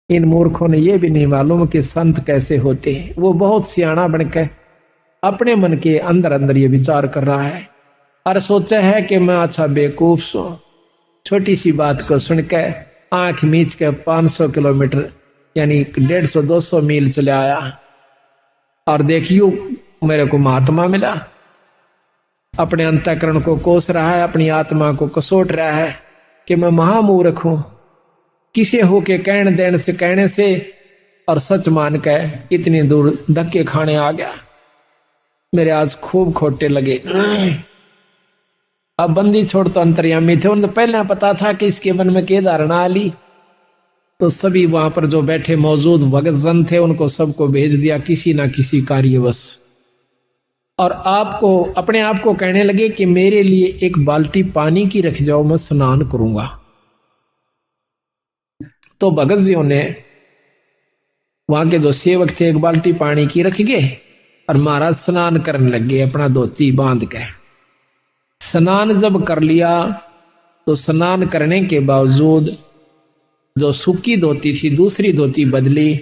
इन मूर्खों ने ये भी नहीं मालूम कि संत कैसे होते हैं। वो बहुत सियाना बनकर अपने मन के अंदर अंदर ये विचार कर रहा है और सोचा है कि मैं अच्छा बेवकूफ सो, छोटी सी बात को सुनकर आंख मीच के 500 किलोमीटर यानी 150-200 मील चले आया और देखियो मेरे को महात्मा मिला। अपने अंतःकरण को कोस रहा है, अपनी आत्मा को कसोट रहा है कि मैं महामूर्ख हूं, किसे होके कहने से और सच मान के इतनी दूर धक्के खाने आ गया। मेरे आज खूब खोटे लगे। अब बंदी छोड़ तो अंतर्यामी थे, उन्हें पहले पता था कि इसके मन में क्या धारणा आली, तो सभी वहां पर जो बैठे मौजूद भगत जन थे उनको सबको भेज दिया किसी ना किसी कार्यवश, और आपको अपने आप को कहने लगे कि मेरे लिए एक बाल्टी पानी की रख जाओ, मैं स्नान करूंगा। तो भगत जी ने वहां के जो सेवक थे एक बाल्टी पानी की रख गए और महाराज स्नान करने लगे अपना धोती बांध के। स्नान जब कर लिया तो स्नान करने के बावजूद जो सूखी धोती थी दूसरी धोती बदली,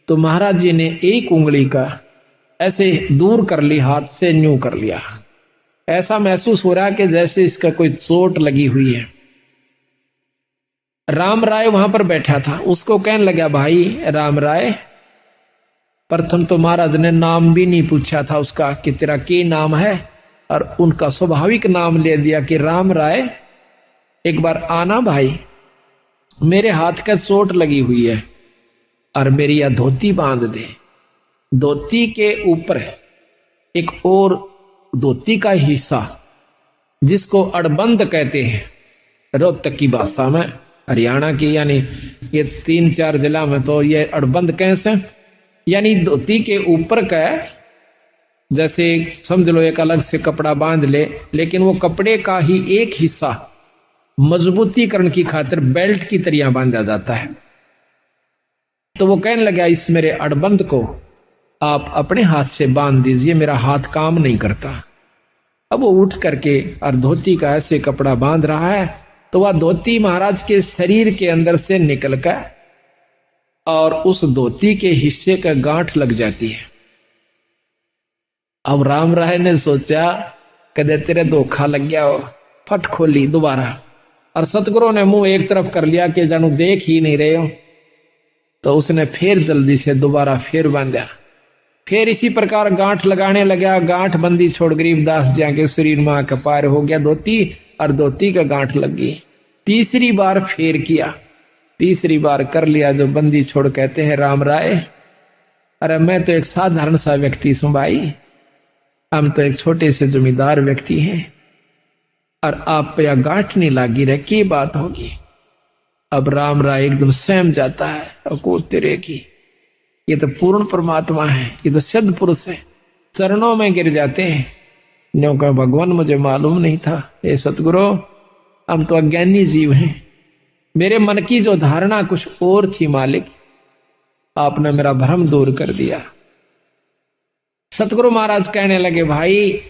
तो महाराज जी ने एक उंगली का ऐसे दूर कर ली, हाथ से न्यू कर लिया। ऐसा महसूस हो रहा कि जैसे इसका कोई चोट लगी हुई है। राम राय वहां पर बैठा था, उसको कहने लगा भाई राम राय। प्रथम तो महाराज ने नाम भी नहीं पूछा था उसका कि तेरा क्या नाम है, और उनका स्वाभाविक नाम ले दिया कि राम राय, एक बार आना भाई, मेरे हाथ का चोट लगी हुई है और मेरी यह धोती बांध दे। धोती के ऊपर एक और धोती का हिस्सा जिसको अड़बंद कहते हैं रोहतक की भाषा में, हरियाणा की यानी ये 3-4 जिला में तो ये अड़बंद कैसे, यानी धोती के ऊपर का जैसे समझ लो एक अलग से कपड़ा बांध ले, लेकिन वो कपड़े का ही एक हिस्सा मजबूतीकरण की खातिर बेल्ट की तरह बांधा जाता है। तो वो कहने लगा इस मेरे अड़बंद को आप अपने हाथ से बांध दीजिए, मेरा हाथ काम नहीं करता। अब वो उठ करके और धोती का ऐसे कपड़ा बांध रहा है, तो वह धोती महाराज के शरीर के अंदर से निकलकर और उस धोती के हिस्से का गांठ लग जाती है। अब राम राय ने सोचा कदे तेरे धोखा लग गया हो, फट खोली दोबारा, और सतगुरु ने मुंह एक तरफ कर लिया कि जानू देख ही नहीं रहे हो। तो उसने फिर जल्दी से दोबारा फिर बांधा, फिर इसी प्रकार गांठ लगाने लगा। गांठ बंदी छोड़ गरीबदास जी के शरीर में आकर पार हो गया धोती, और धोती का गांठ लग गई। तीसरी बार फिर किया, तीसरी बार कर लिया जो बंदी छोड़ कहते हैं राम राय, अरे मैं तो एक साधारण सा व्यक्ति हूं भाई, हम तो एक छोटे से जमींदार व्यक्ति हैं और आप पे यह गांठ नहीं लागी रहे, की बात होगी। अब राम राय एकदम सहम जाता है, अको तेरे की, ये तो पूर्ण परमात्मा है, ये तो सिद्ध पुरुष है, चरणों में गिर जाते हैं। न्यों का भगवान मुझे मालूम नहीं था, ये सतगुरु हम तो अज्ञानी जीव हैं, मेरे मन की जो धारणा कुछ और थी मालिक, आपने मेरा भ्रम दूर कर दिया। सतगुरु महाराज कहने लगे भाई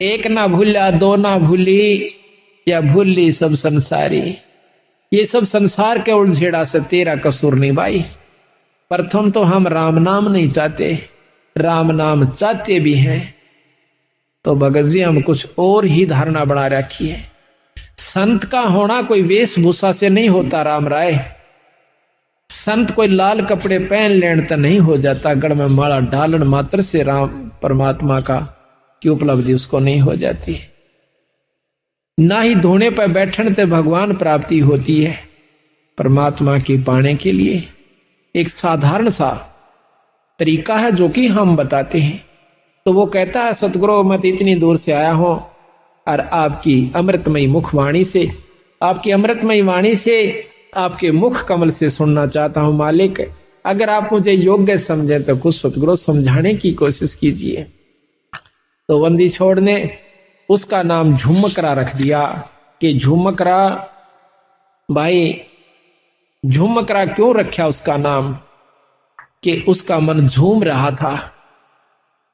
एक ना भूला दो ना भूली, या भूली सब संसारी। ये सब संसार के उलझेड़ा से तेरा कसूर नहीं भाई। प्रथम तो हम राम नाम नहीं चाहते, राम नाम चाहते भी हैं तो भगत जी हम कुछ और ही धारणा बना रखी है। संत का होना कोई वेशभूषा से नहीं होता राम राय, संत कोई लाल कपड़े पहन लेने तो नहीं हो जाता, गढ़ में माला डालन मात्र से राम परमात्मा का की उपलब्धि उसको नहीं हो जाती, ना ही धोने पर बैठने से भगवान प्राप्ति होती है। परमात्मा की पाने के लिए एक साधारण सा तरीका है जो कि हम बताते हैं। तो वो कहता है सतगुरु मैं इतनी दूर से आया हूं और आपकी अमृतमयी मुखवाणी से, आपकी अमृतमयी वाणी से, आपके मुख कमल से सुनना चाहता हूं मालिक, अगर आप मुझे योग्य समझे तो कुछ सतगुरु समझाने की कोशिश कीजिए। तो बंदी छोड़ ने उसका नाम झुमकरा रख दिया कि झुमकरा। भाई झुमकरा क्यों रखा उसका नाम, कि उसका मन झूम रहा था,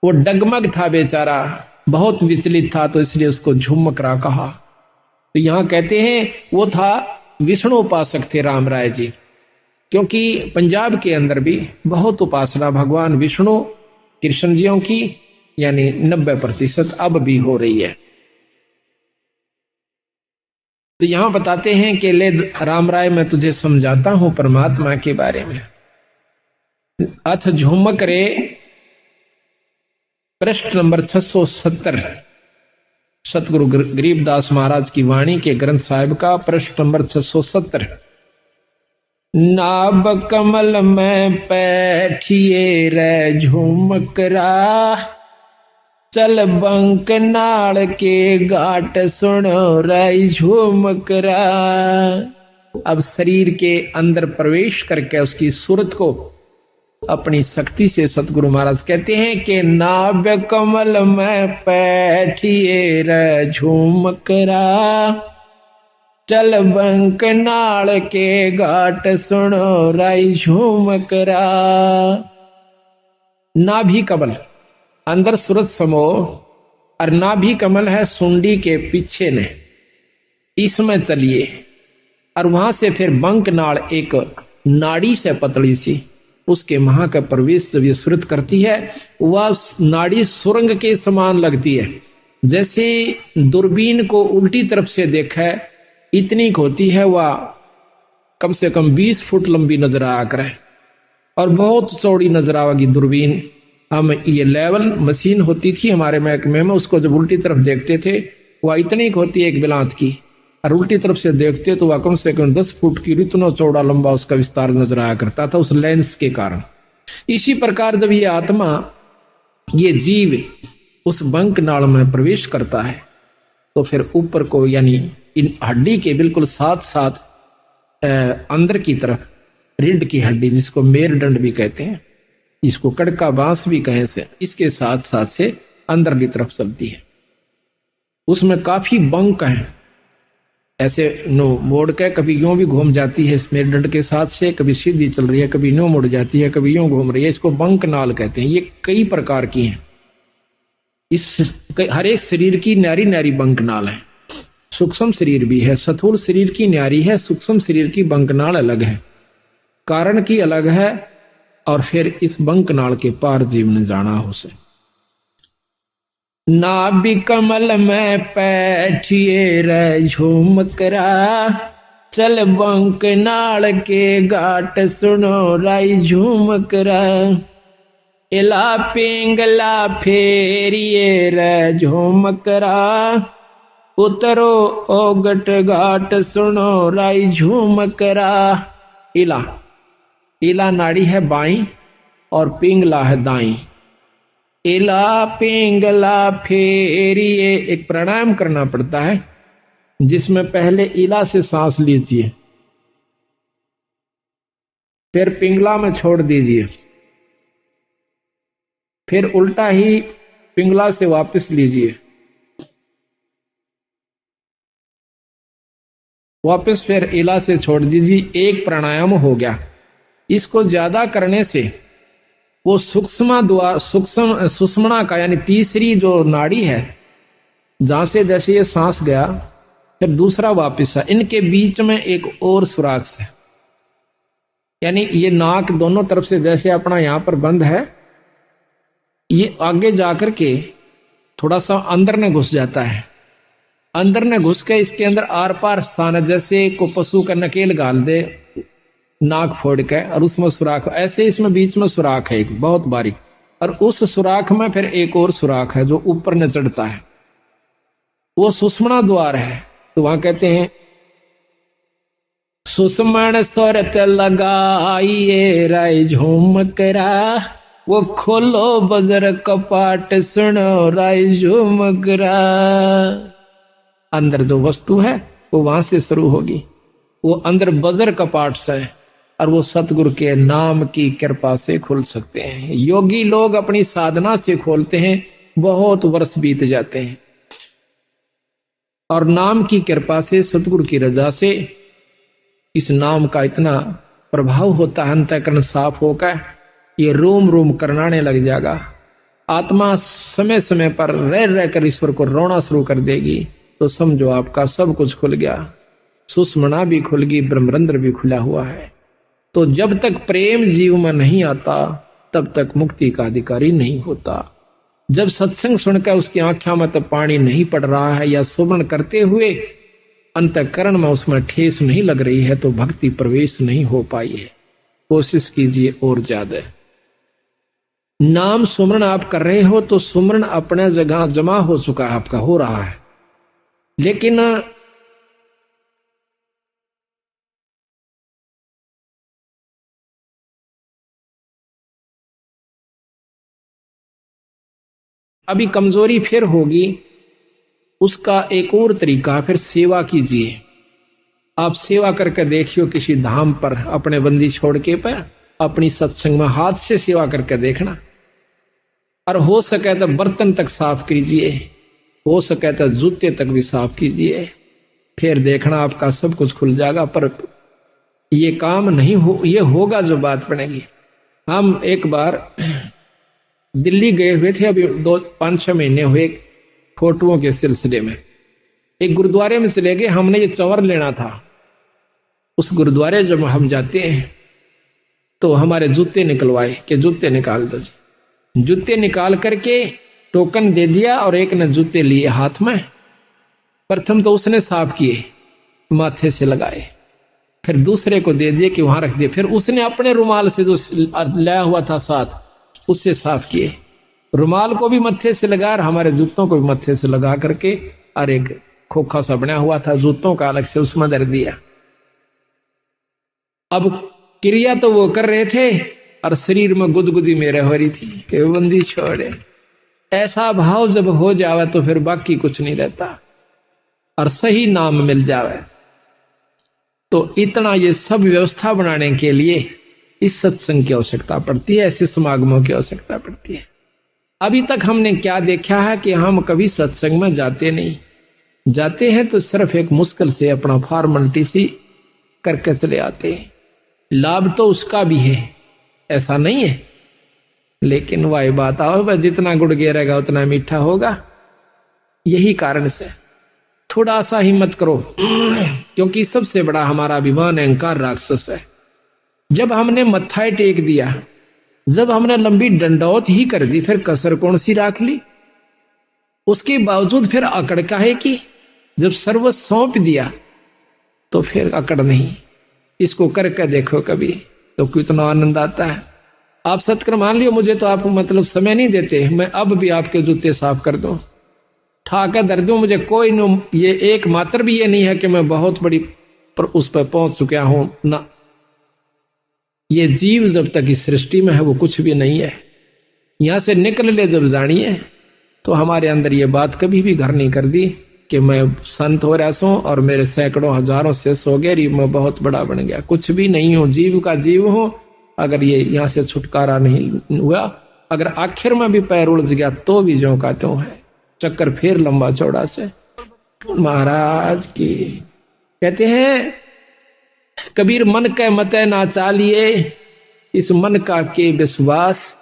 वो डगमग था बेचारा, बहुत विचलित था, तो इसलिए उसको झुमकरा कहा। तो यहां कहते हैं वो था विष्णु उपासक थे राम राय जी, क्योंकि पंजाब के अंदर भी बहुत उपासना भगवान विष्णु कृष्ण जियों की यानी 90% अब भी हो रही है। तो यहां बताते हैं कि ले राम राय मैं तुझे समझाता हूं परमात्मा के बारे में। अथ झुमक रे पृष्ठ नंबर 670 सतगुरु गरीबदास महाराज की वाणी के ग्रंथ साहिब का पृष्ठ नंबर 670। नाभ कमल में बैठिए रे झुमकरा, चल बंक नाल के घाट सुनो रे झुमकरा। अब शरीर के अंदर प्रवेश करके उसकी सूरत को अपनी शक्ति से सतगुरु महाराज कहते हैं कि नाभ कमल में बैठिए रे झुमकरा, चल बंक नाल के घाट सुनो राई झुमकरा। नाभि कमल अंदर सूरत समो और नाभि कमल है सुंडी के पीछे ने, इसमें चलिए और वहां से फिर बंक नाल एक नाड़ी से पतली सी उसके महा का प्रवेश जब ये सुरत करती है वह नाड़ी सुरंग के समान लगती है। जैसे दूरबीन को उल्टी तरफ से देखा है इतनी होती है, वह कम से कम 20 फुट लंबी नजर आया करे और बहुत चौड़ी नजर आवेगी दूरबीन। हम ये लेवल मशीन होती थी हमारे महकमे में, उसको जब उल्टी तरफ देखते थे वह इतनी होती है एक बिलांत की, और उल्टी तरफ से देखते तो वह कम से कम 10 फुट की इतना चौड़ा लंबा उसका विस्तार नजर आया करता था उस लेंस के कारण। इसी प्रकार जब ये आत्मा ये जीव उस बंक नाल में प्रवेश करता है तो फिर ऊपर को यानी इन हड्डी के बिल्कुल साथ साथ अंदर की तरफ रीढ़ की हड्डी जिसको मेरुदंड भी कहते हैं, इसको कड़का बांस भी कहें से, इसके साथ साथ से अंदर की तरफ चलती है। उसमें काफी बंक हैं, ऐसे नो मोड़ के कभी यूं भी घूम जाती है मेरुदंड के साथ से, कभी सीधी चल रही है, कभी यूं मुड़ जाती है, कभी यूं घूम रही है, इसको बंक नाल कहते हैं। ये कई प्रकार की हैं, इस हर एक शरीर की न्यारी न्यारी बंक नाल है। सूक्ष्म शरीर भी है, स्थूल शरीर की न्यारी है, सूक्ष्म शरीर की बंक नाल अलग है, कारण की अलग है, और फिर इस बंक नाल के पार जीव ने जाना हो से। नाभि कमल में बैठिए रे झुमकरा, चल बंक नाल के घाट सुनो राई झुमकरा। इला पिंगला फेरिए रे झुमकरा, उतरो ओगट घाट सुनो राई झुमकरा। इला इला नाड़ी है बाई और पिंगला है दाई। इला पिंगला फेरिए, एक प्राणायाम करना पड़ता है जिसमें पहले इला से सांस लीजिए, फिर पिंगला में छोड़ दीजिए, फिर उल्टा ही पिंगला से वापस लीजिए, वापस फिर इला से छोड़ दीजिए। एक प्राणायाम हो गया। इसको ज्यादा करने से वो सुषुम्ना का यानी तीसरी जो नाड़ी है जहां से जैसे ये सांस गया फिर दूसरा वापस है, इनके बीच में एक और सुराख है, यानी ये नाक दोनों तरफ से जैसे अपना यहां पर बंद है, ये आगे जाकर के थोड़ा सा अंदर ने घुस जाता है। अंदर ने घुस के इसके अंदर आर पार स्थान है, जैसे को पशु का नकेल गाल दे नाक फोड़ के और उसमें सुराख, ऐसे इसमें बीच में सुराख है एक बहुत बारीक, और उस सुराख में फिर एक और सुराख है जो ऊपर न चढ़ता है, वो सुषुम्ना द्वार है। तो वहां कहते हैं सुषुम्न स्वरत लगाइए राय झुमकरा, वो खोलो बजर कपाट सुनो राय झुमकरा। अंदर जो वस्तु है वो वहां से शुरू होगी, वो अंदर बजर कपाट से है, और वो सतगुरु के नाम की कृपा से खुल सकते हैं। योगी लोग अपनी साधना से खोलते हैं, बहुत वर्ष बीत जाते हैं, और नाम की कृपा से सतगुरु की रजा से इस नाम का इतना प्रभाव होता है, अंतःकरण साफ होकर ये रोम रोम करनाने लग जाएगा। आत्मा समय समय पर रह रहकर ईश्वर को रोना शुरू कर देगी, तो समझो आपका सब कुछ खुल गया, सुषुम्ना भी खुल गई, ब्रह्मरंध्र भी खुला हुआ है। तो जब तक प्रेम जीव में नहीं आता तब तक मुक्ति का अधिकारी नहीं होता। जब सत्संग सुनकर उसकी आंखों में तो पानी नहीं पड़ रहा है या सुमरण करते हुए अंतःकरण में उसमें ठेस नहीं लग रही है तो भक्ति प्रवेश नहीं हो पाई है। कोशिश कीजिए और ज्यादा। नाम सुमरण आप कर रहे हो तो सुमरण अपने जगह जमा हो चुका है, आपका हो रहा है, लेकिन अभी कमजोरी फिर होगी। उसका एक और तरीका, फिर सेवा कीजिए। आप सेवा करके देखियो किसी धाम पर अपने बंदी छोड़ के पर अपनी सत्संग में हाथ से सेवा करके देखना। और हो सके तो बर्तन तक साफ कीजिए, हो सके तो जूते तक भी साफ कीजिए, फिर देखना आपका सब कुछ खुल जाएगा। पर ये काम नहीं हो, ये होगा जो बात बनेगी। हम एक बार दिल्ली गए हुए थे, अभी 5-6 महीने हुए, फोटोओं के सिलसिले में एक गुरुद्वारे में चले गए। हमने ये चंवर लेना था। उस गुरुद्वारे जब हम जाते हैं तो हमारे जूते निकलवाए कि जूते निकाल दो। जूते निकाल करके टोकन दे दिया और एक ने जूते लिए हाथ में। प्रथम तो उसने साफ किए, माथे से लगाए, फिर दूसरे को दे दिए कि वहां रख दिए। फिर उसने अपने रुमाल से जो लाया हुआ था साथ उससे साफ किए। रुमाल को भी मत्थे से लगा और हमारे जूतों को भी मत्थे से लगा करके, और एक खोखा सा बना हुआ था जूतों का अलग से, उसमें धर दिया। अब क्रिया तो वो कर रहे थे और शरीर में गुदगुदी मेरे हो रही थी कि बंदी छोड़े। ऐसा भाव जब हो जावे तो फिर बाकी कुछ नहीं रहता और सही नाम मिल जावे। तो इतना ये सब व्यवस्था बनाने के लिए इस सत्संग की आवश्यकता पड़ती है, ऐसे समागमों की आवश्यकता पड़ती है। अभी तक हमने क्या देखा है कि हम कभी सत्संग में जाते नहीं, जाते हैं तो सिर्फ एक मुश्किल से अपना फॉर्मेलिटी सी करके चले आते हैं। लाभ तो उसका भी है, ऐसा नहीं है, लेकिन वही बात आओ, जितना गुड़ गिरेगा उतना मीठा होगा। यही कारण से थोड़ा सा हिम्मत करो, क्योंकि सबसे बड़ा हमारा अभिमान अहंकार राक्षस है। जब हमने मत्था टेक दिया, जब हमने लंबी डंडौत ही कर दी, फिर कसर कौन सी राख ली? उसके बावजूद फिर अकड़ काहे की? जब सर्व सौंप दिया तो फिर अकड़ नहीं। इसको करके देखो कभी तो कितना आनंद आता है। आप सत्कर मान लियो, मुझे तो आप मतलब समय नहीं देते, मैं अब भी आपके जूते साफ कर दूं, ठाकर दर दूं, मुझे कोई न, ये एक मात्र भी ये नहीं है कि मैं बहुत बड़ी पर उस पर पहुंच चुका हूं ना। ये जीव जब तक इस सृष्टि में है वो कुछ भी नहीं है। यहां से निकल ले जब जानिए तो हमारे अंदर ये बात कभी भी घर नहीं कर दी कि मैं संत हो रहा हूं और मेरे सैकड़ों हजारों से सो गए, मैं बहुत बड़ा बन गया। कुछ भी नहीं हूं, जीव का जीव हूं। अगर ये यहां से छुटकारा नहीं हुआ, अगर आखिर में भी पैर उलझ गया तो भी ज्यों का त्यों है, चक्कर फिर लंबा चौड़ा से। महाराज की कहते हैं कबीर, मन के मते ना चालिए, इस मन का के विश्वास,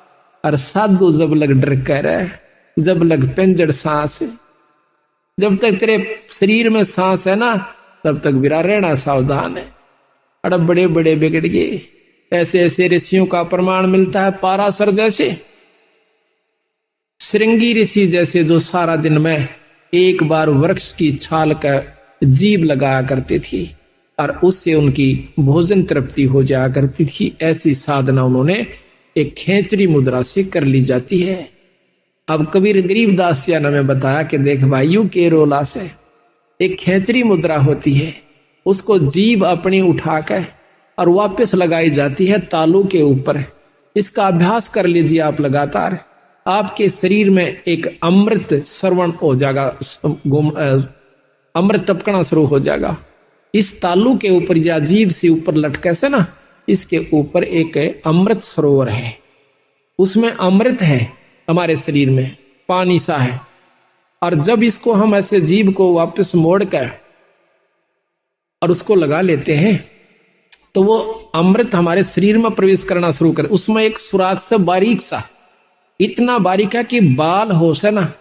और साधु जब लग डर कर, जब लग पिंजड़ सांस। जब तक तेरे शरीर में सांस है ना तब तक बिरा रहना सावधान है। अड़ब बड़े बड़े बिगड़ गए। ऐसे ऐसे ऋषियों का प्रमाण मिलता है, पाराशर जैसे, श्रृंगी ऋषि जैसे, जो सारा दिन में एक बार वृक्ष की छाल का जीभ लगाया करती थी और उससे उनकी भोजन तृप्ति हो जाया करती थी। ऐसी साधना उन्होंने एक खेचरी मुद्रा से कर ली जाती है। अब कबीर गरीबदास जी ने में बताया कि देख भाइयों के रोला से एक खेचरी मुद्रा होती है, उसको जीभ अपनी उठाकर और वापस लगाई जाती है तालू के ऊपर। इसका अभ्यास कर लीजिए आप लगातार, आपके शरीर में एक अमृत श्रवण हो जाएगा, अमृत टपकना शुरू हो जाएगा। इस तालू के ऊपर या जीभ से ऊपर लटके से ना, इसके ऊपर एक अमृत सरोवर है, उसमें अमृत है हमारे शरीर में, पानी सा है। और जब इसको हम ऐसे जीभ को वापस मोड़ कर और उसको लगा लेते हैं तो वो अमृत हमारे शरीर में प्रवेश करना शुरू कर। उसमें एक सुराख सा बारीक सा, इतना बारीक है कि बाल हो से ना,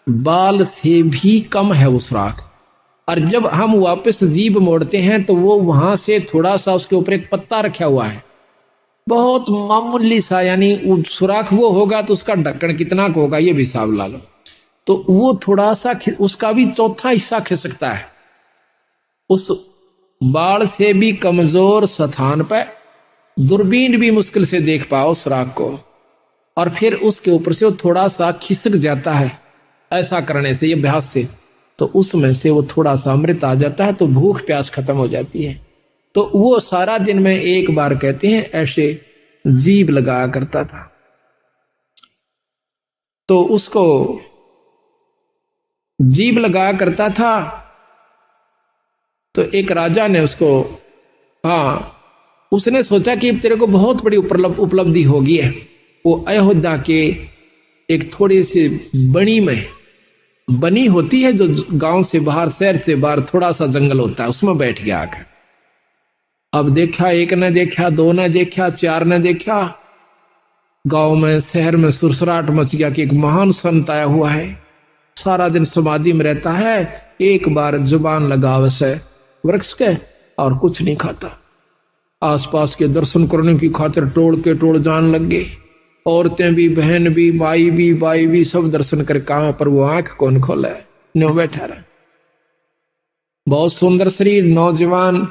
बाल से भी कम है वो सुराख। और जब हम वापस जीभ मोड़ते हैं तो वो वहां से थोड़ा सा उसके ऊपर एक पत्ता रखा हुआ है, बहुत मामूली सा, यानी सुराख वो होगा तो उसका ढक्कन कितना का होगा ये भी हिसाब ला लो। तो वो थोड़ा सा उसका भी चौथा हिस्सा खिसकता है। उस बाढ़ से भी कमजोर स्थान पर दूरबीन भी मुश्किल से देख पाओ सुराख को, और फिर उसके ऊपर से वो थोड़ा सा खिसक जाता है ऐसा करने से, ये अभ्यास से, तो उसमें से वो थोड़ा सा अमृत आ जाता है, तो भूख प्यास खत्म हो जाती है। तो वो सारा दिन में एक बार कहते हैं ऐसे जीभ लगाया करता था। तो उसको जीभ लगाया करता था। तो एक राजा ने उसको, हाँ, उसने सोचा कि तेरे को बहुत बड़ी उपलब्धि होगी है। वो अयोध्या के एक थोड़ी सी बनी में, बनी होती है जो गांव से बाहर, शहर से बाहर थोड़ा सा जंगल होता है, उसमें बैठ गया आकर। अब देखा, एक ने देखा, दो ने देखा, चार ने देखा, गांव में शहर में सुरसराट मच गया कि एक महान संत आया हुआ है, सारा दिन समाधि में रहता है, एक बार जुबान लगावे से वृक्ष के और कुछ नहीं खाता। आसपास के दर्शन करने की खातिर टोल के टोल जान लग गए, औरतें भी, बहन भी, बाई भी सब दर्शन कर कहा, पर वो आंख कौन खोला है, न्यू बैठा रहा। बहुत सुंदर शरीर, नौजवान।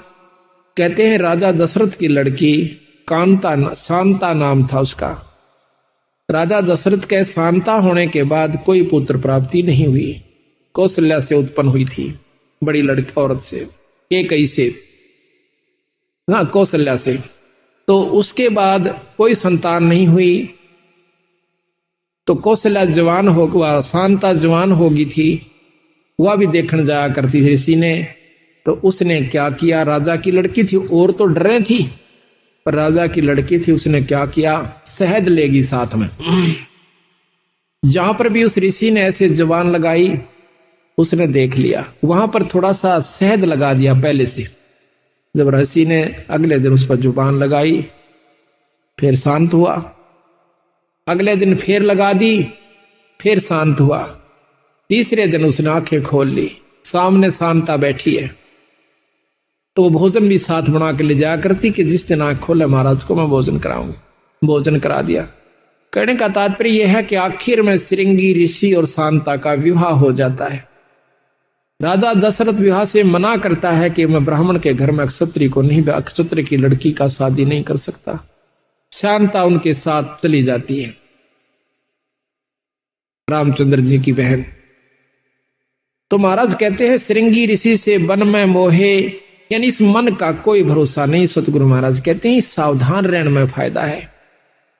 कहते हैं राजा दशरथ की लड़की कांता, शांता नाम था उसका। राजा दशरथ के शांता होने के बाद कोई पुत्र प्राप्ति नहीं हुई। कौशल्या से उत्पन्न हुई थी, बड़ी लड़की औरत से, कैकेयी से, हाँ कौशल्या से। तो उसके बाद कोई संतान नहीं हुई। तो कौशल्या जवान हो, शांता जवान होगी थी, वह भी देखने जाया करती थी ऋषि ने। तो उसने क्या किया, राजा की लड़की थी, और तो डरे थी, पर राजा की लड़की थी, उसने क्या किया, शहद लेगी साथ में। जहां पर भी उस ऋषि ने ऐसे जवान लगाई, उसने देख लिया, वहां पर थोड़ा सा शहद लगा दिया पहले से। जब ऋषि ने अगले दिन उस पर जुबान लगाई, फिर शांत हुआ। अगले दिन फिर लगा दी, फिर शांत हुआ। तीसरे दिन उसने आंखें खोल ली, सामने शांता बैठी है। तो वो भोजन भी साथ बना के ले जाया करती कि जिस दिन आंख खोले महाराज को मैं भोजन कराऊंगी। भोजन करा दिया। कहने का तात्पर्य यह है कि आखिर में श्रृंगी ऋषि और शांता का विवाह हो जाता है। राजा दशरथ विवाह से मना करता है कि मैं ब्राह्मण के घर में क्षत्रिय को नहीं, क्षत्रिय की लड़की का शादी नहीं कर सकता। शांता उनके साथ चली जाती है, रामचंद्र जी की बहन। तो महाराज कहते हैं श्रृंगी ऋषि से वन में मोहे, यानी इस मन का कोई भरोसा नहीं। सतगुरु महाराज कहते हैं सावधान रहने में फायदा है।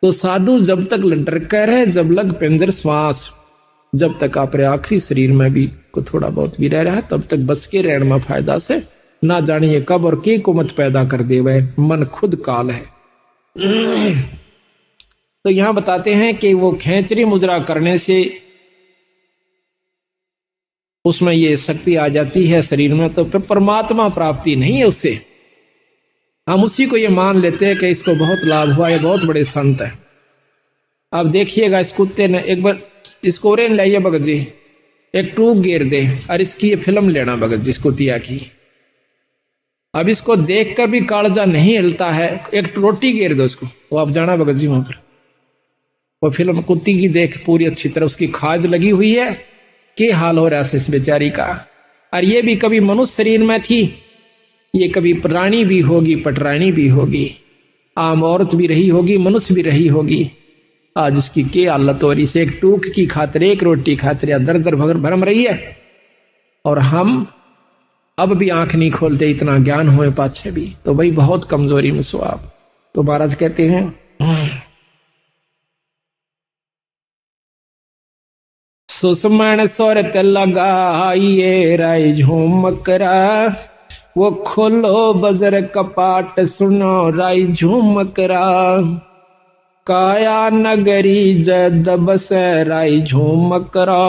तो साधु जब तक डर रहे, जब लग पिंजर श्वास, जब तक अपने आखिरी शरीर में भी को थोड़ा बहुत भी रह रहा है, तब तक बच के रहने में फायदा से। ना जानिए कब और के को मत पैदा कर दे, वह मन खुद काल है। तो यहां बताते हैं कि वो खेचरी मुद्रा करने से उसमें ये शक्ति आ जाती है शरीर में, तो फिर परमात्मा प्राप्ति नहीं है उससे। हम उसी को ये मान लेते हैं कि इसको बहुत लाभ हुआ, ये बहुत बड़े संत है। अब देखिएगा, इस कुत्ते ने एक बार इसको रेन लाइए भगत जी, एक टूक गिर दे, और इसकी ये फिल्म लेना भगत जी, इस कुतिया की। अब इसको देखकर भी कालजा नहीं हिलता है, एक रोटी गिर दो इसको, वो आप जाना भगत जी वहां पर, वो फिल्म कुत्ती की देख पूरी अच्छी तरह उसकी खाज लगी हुई है, के हाल हो रहा है इस बेचारी का। और ये भी कभी मनुष्य शरीर में थी, ये कभी प्राणी भी होगी, पटरानी भी होगी, आम औरत भी रही होगी, मनुष्य भी रही होगी। आज उसकी के हालत हो रही से, एक टूक की खातिर, एक रोटी खातिर या दर दर भरम रही है। और हम अब भी आंख नहीं खोलते, इतना ज्ञान हुए पाछे भी, तो भाई बहुत कमजोरी में सो आप। तो महाराज कहते हैं सुषमण सोरत लगाइए राय झूमकरा, वो खोलो बजर कपाट सुनो राय झूमकरा, काया नगरी जद बस राय झूमकरा,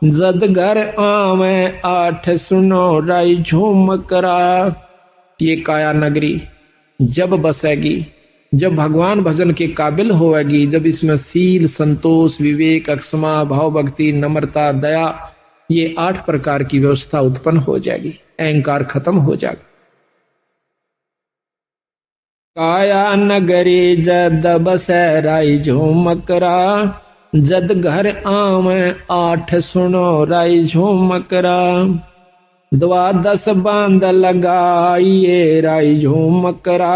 जद घर आवे आठ सुनो राय झूमकरा। ये काया नगरी जब बसेगी, जब भगवान भजन के काबिल होएगी, जब इसमें सील, संतोष, विवेक, अक्षमा, भाव, भक्ति, नम्रता, दया, ये 8 प्रकार की व्यवस्था उत्पन्न हो जाएगी, अहंकार खत्म हो जाएगा। काया नगरी जद बसै राई झूमकरा, जद घर आवे आठ सुनो राई झूमकरा, द्वादश बांध लगाइए राई झूमकरा,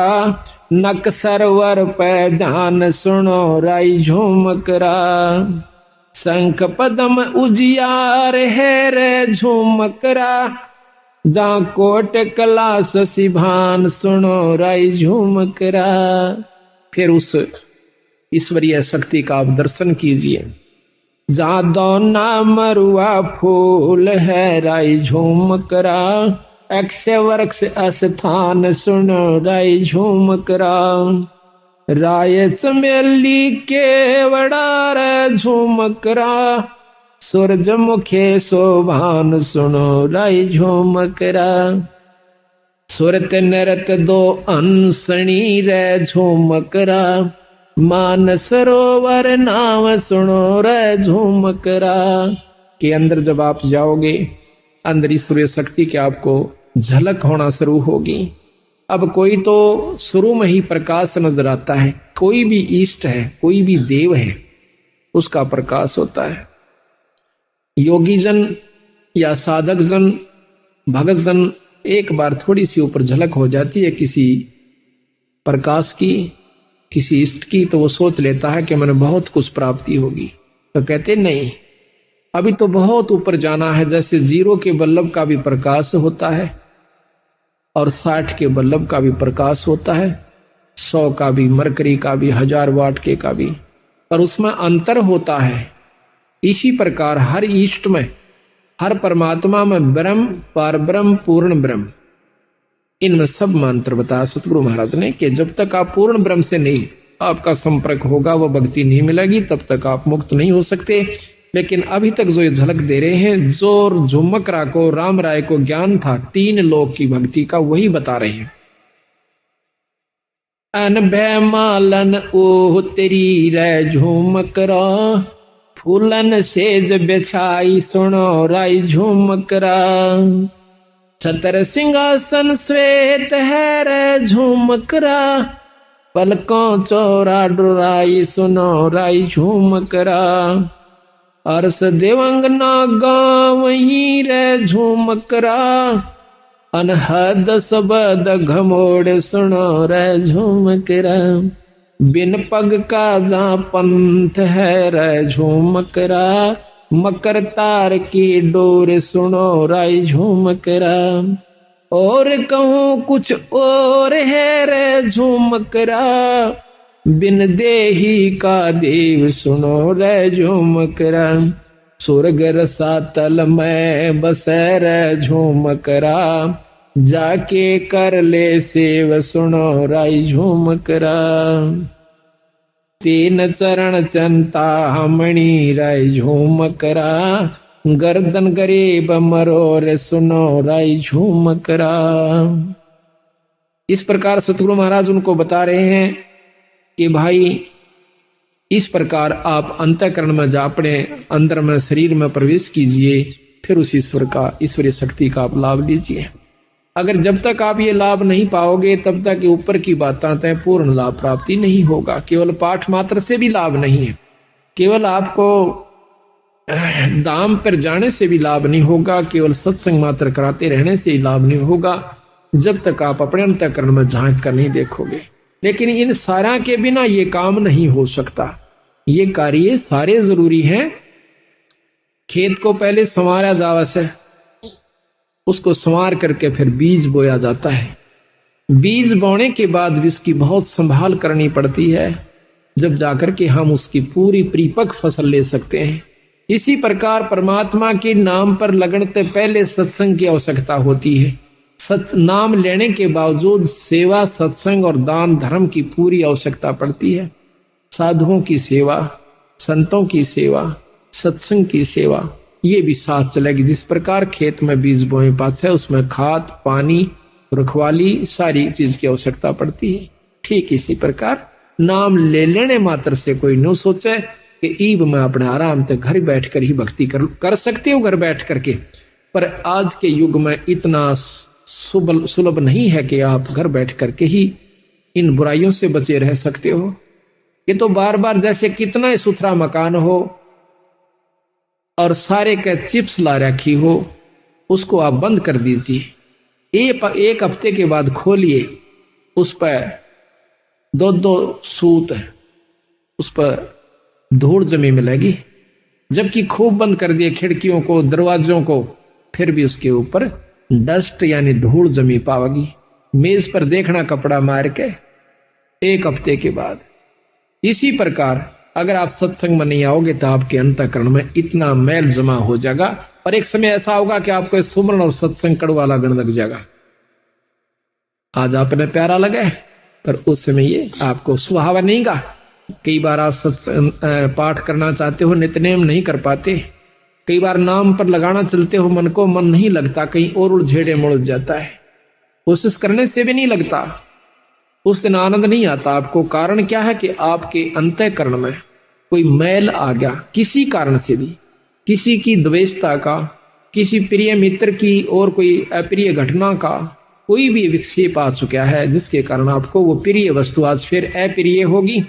नक सरवर पे ध्यान सुनो राई झूमकरा, शंख पदम उजियार है रे झूमकरा, जा कोट कलास सिभान सुनो राई झूमकरा। फिर उस ईश्वरीय शक्ति का आप दर्शन कीजिए। जा दोना मरुआ फूल है राई झूमकरा, अक्षय वृक्ष स्थान सुनो राई झूमकरा, राय चमेली केवड़ार झूमकरा, सूरजमुखे शोभान सुनो राई झूमकरा, सुरत नरत दो अंसणी रे झूमकरा, मान सरोवर नाम सुनो रे झूमकरा। के अंदर जब आप जाओगे, अंदर ईश्वरीय शक्ति के आपको झलक होना शुरू होगी। अब कोई तो शुरू में ही प्रकाश नजर आता है, कोई भी इष्ट है, कोई भी देव है, उसका प्रकाश होता है। योगी जन या साधक जन, भगत जन, एक बार थोड़ी सी ऊपर झलक हो जाती है किसी प्रकाश की, किसी इष्ट की, तो वो सोच लेता है कि मैंने बहुत कुछ प्राप्ति होगी। तो कहते नहीं, अभी तो बहुत ऊपर जाना है। जैसे 0 के बल्लभ का भी प्रकाश होता है और 60 के बल्लभ का भी प्रकाश होता है, 100 का भी, मरकरी का भी, 1000 वाट के का भी, पर उसमें अंतर होता है। इसी प्रकार हर इष्ट में, हर परमात्मा में ब्रह्म, पार ब्रह्म, पूर्ण ब्रह्म, इनमें सब मंत्र बताया सतगुरु महाराज ने कि जब तक आप पूर्ण ब्रह्म से नहीं आपका संपर्क होगा, वो भक्ति नहीं मिलेगी, तब तक आप मुक्त नहीं हो सकते। लेकिन अभी तक जो ये झलक दे रहे हैं, जो झुमकरा को, राम राय को ज्ञान था 3 लोक की भक्ति का, वही बता रहे हैं। अनभय मालन ओ तेरी रे झुमकरा, फूलन सेज बिछाई सुनो राई झुमकरा, छतर सिंहासन श्वेत है रे झूमकरा, पलकों चौरा डुराई सुनो राई झूमकरा, अरस देवंगना गाँव ही रे झूमकरा, अनहद सबद घमोड़ सुनो रे झूमकरा, बिन पग का जा पंथ है रे झूमकरा, मकर तार की डोर सुनो राई झूमकरा, और कहूँ कुछ और है रे झूमकरा, बिन देही का देव सुनो रे झूमकरा, स्वर्ग रसातल में बसे रे झूमकरा, जाके कर ले सेव सुनो राई झूमकरा, 3 चरण चंता हमणी राई झूमकरा, गर्दन गरीब मरोर सुनो राई झूमकरा। इस प्रकार सतगुरु महाराज उनको बता रहे हैं कि भाई इस प्रकार आप अंतःकरण में जा, अपने अंदर में, शरीर में प्रवेश कीजिए, फिर उस ईश्वर का, ईश्वरीय शक्ति का आप लाभ लीजिए। अगर जब तक आप ये लाभ नहीं पाओगे, तब तक ये ऊपर की बातें तय पूर्ण लाभ प्राप्ति नहीं होगा। केवल पाठ मात्र से भी लाभ नहीं है, केवल आपको धाम पर जाने से भी लाभ नहीं होगा, केवल सत्संग मात्र कराते रहने से ही लाभ नहीं होगा, जब तक आप अपने अंतःकरण में झांक कर नहीं देखोगे। लेकिन इन सारा के बिना ये काम नहीं हो सकता। ये कार्य सारे जरूरी हैं। खेत को पहले संवारा जावा से, उसको संवार करके फिर बीज बोया जाता है। बीज बोने के बाद भी उसकी बहुत संभाल करनी पड़ती है, जब जाकर के हम उसकी पूरी परिपक्व फसल ले सकते हैं। इसी प्रकार परमात्मा के नाम पर लगने से पहले सत्संग की आवश्यकता होती है। नाम लेने के बावजूद सेवा, सत्संग और दान धर्म की पूरी आवश्यकता पड़ती है। साधुओं की सेवा, संतों की सेवा, सत्संग की सेवा, ये भी साथ चलेगी। जिस प्रकार खेत में बीज बोए पाछे उसमें खाद, पानी, रखवाली, सारी चीज की आवश्यकता पड़ती है। ठीक इसी प्रकार नाम ले लेने मात्र से कोई न सोचे कि ईब में अपने आराम से घर बैठ कर ही भक्ति कर सकते हो, घर बैठ करके। पर आज के युग में इतना सुलभ नहीं है कि आप घर बैठ करके ही इन बुराइयों से बचे रह सकते हो। ये तो बार बार जैसे कितना ही सुथरा मकान हो और सारे के चिप्स ला रखी हो, उसको आप बंद कर दीजिए, एक हफ्ते के बाद खोलिए, उस पर दो दो सूत उस पर धूल जमी मिलेगी। जबकि खूब बंद कर दिए खिड़कियों को, दरवाजों को, फिर भी उसके ऊपर डस्ट यानी धूल जमी पाओगी। मेज पर देखना कपड़ा मार के एक हफ्ते के बाद। इसी प्रकार अगर आप सत्संग में नहीं आओगे तो आपके अंतःकरण में इतना मैल जमा हो जाएगा और एक समय ऐसा होगा कि आपको सुमरण और सत्संग कड़वा लगने लग जाएगा। आज आपने प्यारा लगे पर उस समय ये आपको सुहावा नहीं गा। कई बार आप सत्संग पाठ करना चाहते हो, नित्यनेम नहीं कर पाते। कई बार नाम पर लगाना चलते हो, मन को मन नहीं लगता, कहीं और उलझेड़े मुड़ जाता है। कोशिश करने से भी नहीं लगता, उस दिन आनंद नहीं आता आपको। कारण क्या है कि आपके अंतःकरण में कोई मैल आ गया, किसी कारण से भी, किसी की द्वेषता का, किसी प्रिय मित्र की और कोई अप्रिय घटना का कोई भी विक्षेप आ चुका है, जिसके कारण आपको वो प्रिय वस्तु आज फिर अप्रिय होगी।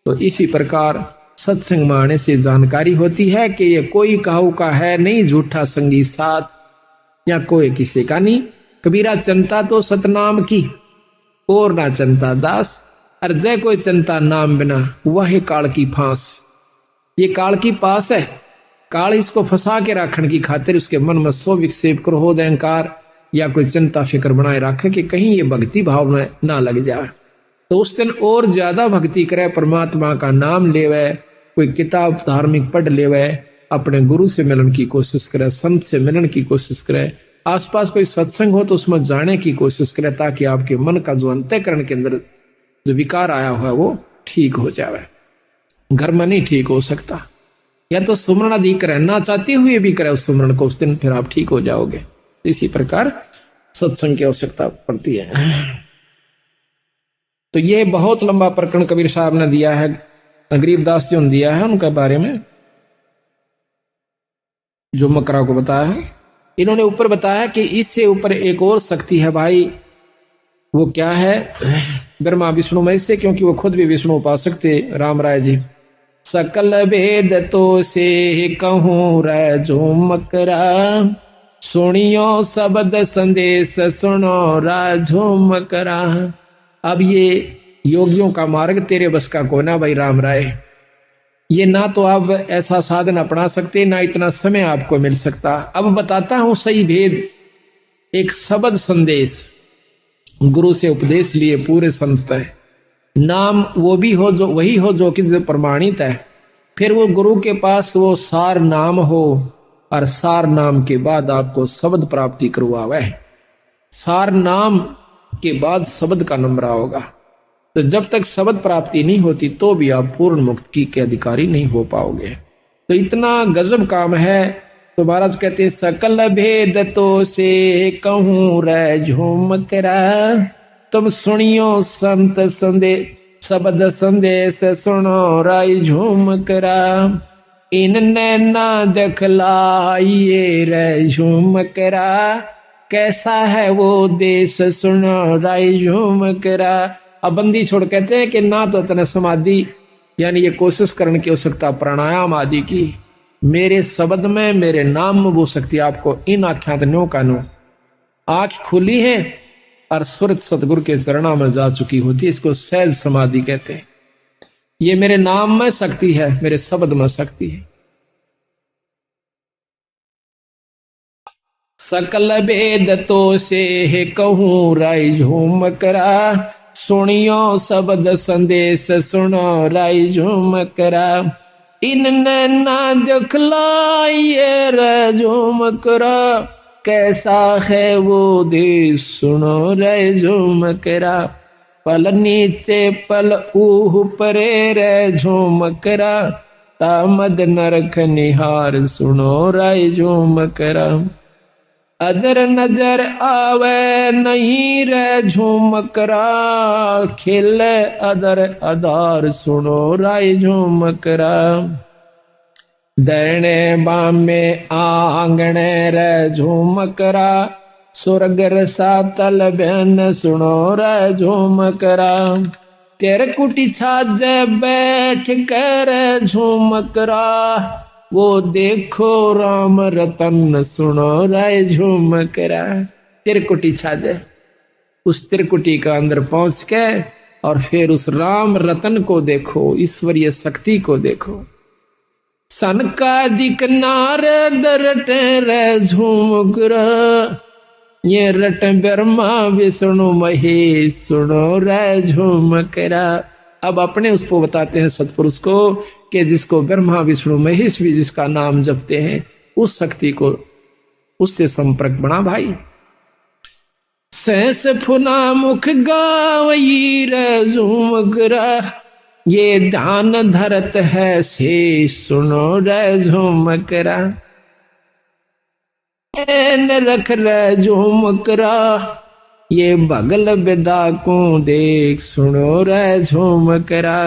तो इसी प्रकार सत्संग में आने से जानकारी होती है कि ये कोई काहू का है नहीं, झूठा संगी साथ या कोई किसी का नहीं। कबीरा चंता तो सतनाम की और ना चंता दास, और जय कोई चंता नाम बिना वह काल की फांस। ये काल की पास है, काल इसको फंसा के रखने की खातिर उसके मन में सो विक्षेप, क्रोध, अहंकार या कोई चिंता फिक्र बनाए रखे कि कहीं ये भक्ति भाव में ना लग जाए। तो उस दिन और ज्यादा भक्ति करे, परमात्मा का नाम लेवे, कोई किताब धार्मिक पढ़ लेवे, अपने गुरु से मिलन की कोशिश करे, संत से मिलन की कोशिश करे, आसपास कोई सत्संग हो तो उसमें जाने की कोशिश करे, ताकि आपके मन का जो अंतःकरण के अंदर जो विकार आया हुआ है वो ठीक हो जाए। घर में नहीं ठीक हो सकता, या तो सुमरण अधिक करे, ना चाहते हुए भी करे उस सुमरण को, उस दिन फिर आप ठीक हो जाओगे। इसी प्रकार सत्संग की आवश्यकता पड़ती है। तो ये बहुत लंबा प्रकरण कबीर साहब ने दिया है, गरीबदास जी ने दिया है, उनके बारे में जो मकरा को बताया है। इन्होंने ऊपर बताया कि इससे ऊपर एक और शक्ति है भाई, वो क्या है? ब्रह्मा विष्णु महेश से, क्योंकि वो खुद भी विष्णु उपासक थे राम राय जी। सकल भेद तो से कहूं रे जो मकरा, सुनियो शब्द संदेश सुनो राजो मकरा। अब ये योगियों का मार्ग तेरे बस का कोना भाई राम राय। ये ना तो आप ऐसा साधन अपना सकते, ना इतना समय आपको मिल सकता। अब बताता हूं सही भेद। एक शब्द संदेश, गुरु से उपदेश लिए पूरे संत है, नाम वो भी हो जो वही हो जो कि जो प्रमाणित है, फिर वो गुरु के पास वो सार नाम हो, और सार नाम के बाद आपको शब्द प्राप्ति करवावे। सार नाम के बाद शब्द का नंबर होगा। तो जब तक शब्द प्राप्ति नहीं होती तो भी आप पूर्ण मुक्ति के अधिकारी नहीं हो पाओगे। तो इतना गजब काम है। तो महाराज कहते हैं सकल भेद तो से कहूं रे झूमकरा, तुम सुनियो संत संदेश शब्द संदेश सुनो राय झूमकरा। इन नैना दिखलाइए रे झूमकरा, कैसा है वो देश सुनो राय झूमकरा। अब बंदी छोड़ कहते हैं कि ना तो तने समाधि यानी ये कोशिश करने की आवश्यकता प्राणायाम आदि की, मेरे शब्द में मेरे नाम में वो शक्ति आपको इन आख्यात नो का नो आंख खुली है और सुरत सतगुरु के चरणों में जा चुकी होती है। इसको सहज समाधि कहते हैं। ये मेरे नाम में शक्ति है, मेरे शब्द में शक्ति है। सकल भेद तो से कहूं राय झूमकरा, सुनियो शब्द संदेश सुनो राय झूमकरा। इन नैना दिखलाइए रे झूमकरा, कैसा है वो देश सुनो रे झूमकरा। पल नीचे पल ऊह परे रे झूमकरा, तामद नरक निहार सुनो राय झूमकरा। अजर नजर आवे नहीं रे झूमकरा, खिले अदर अदार सुनो राय झूमकरा। दैने बामे आंगणे रे झूमकरा, स्वर्ग रसातल बहन सुनो रे झूमकरा। तेरे कुटी छाजे बैठ कर झूमकरा, वो देखो राम रतन सुनो रे झूमकरा। तिरकुटी छाजे, उस तिरकुटी का अंदर पहुंच के और फिर उस राम रतन को देखो, ईश्वरीय शक्ति को देखो। सनकादिक नारद रटे रे झूमकरा, ये रट ब्रह्मा विष्णु महेश सुनो रे झूमकरा। अब अपने उसको बताते हैं सतपुरुष को कि जिसको ब्रह्मा विष्णु महेश भी जिसका नाम जपते हैं, उस शक्ति को, उससे संपर्क बना भाई। सहस फुना मुख गावई रे झूमकरा, ये ध्यान धरत है शेष सुनो रे झूमकरा। नैन रख रे झूमकरा, ये बगल बिदा को देख सुनो रे झूमकरा।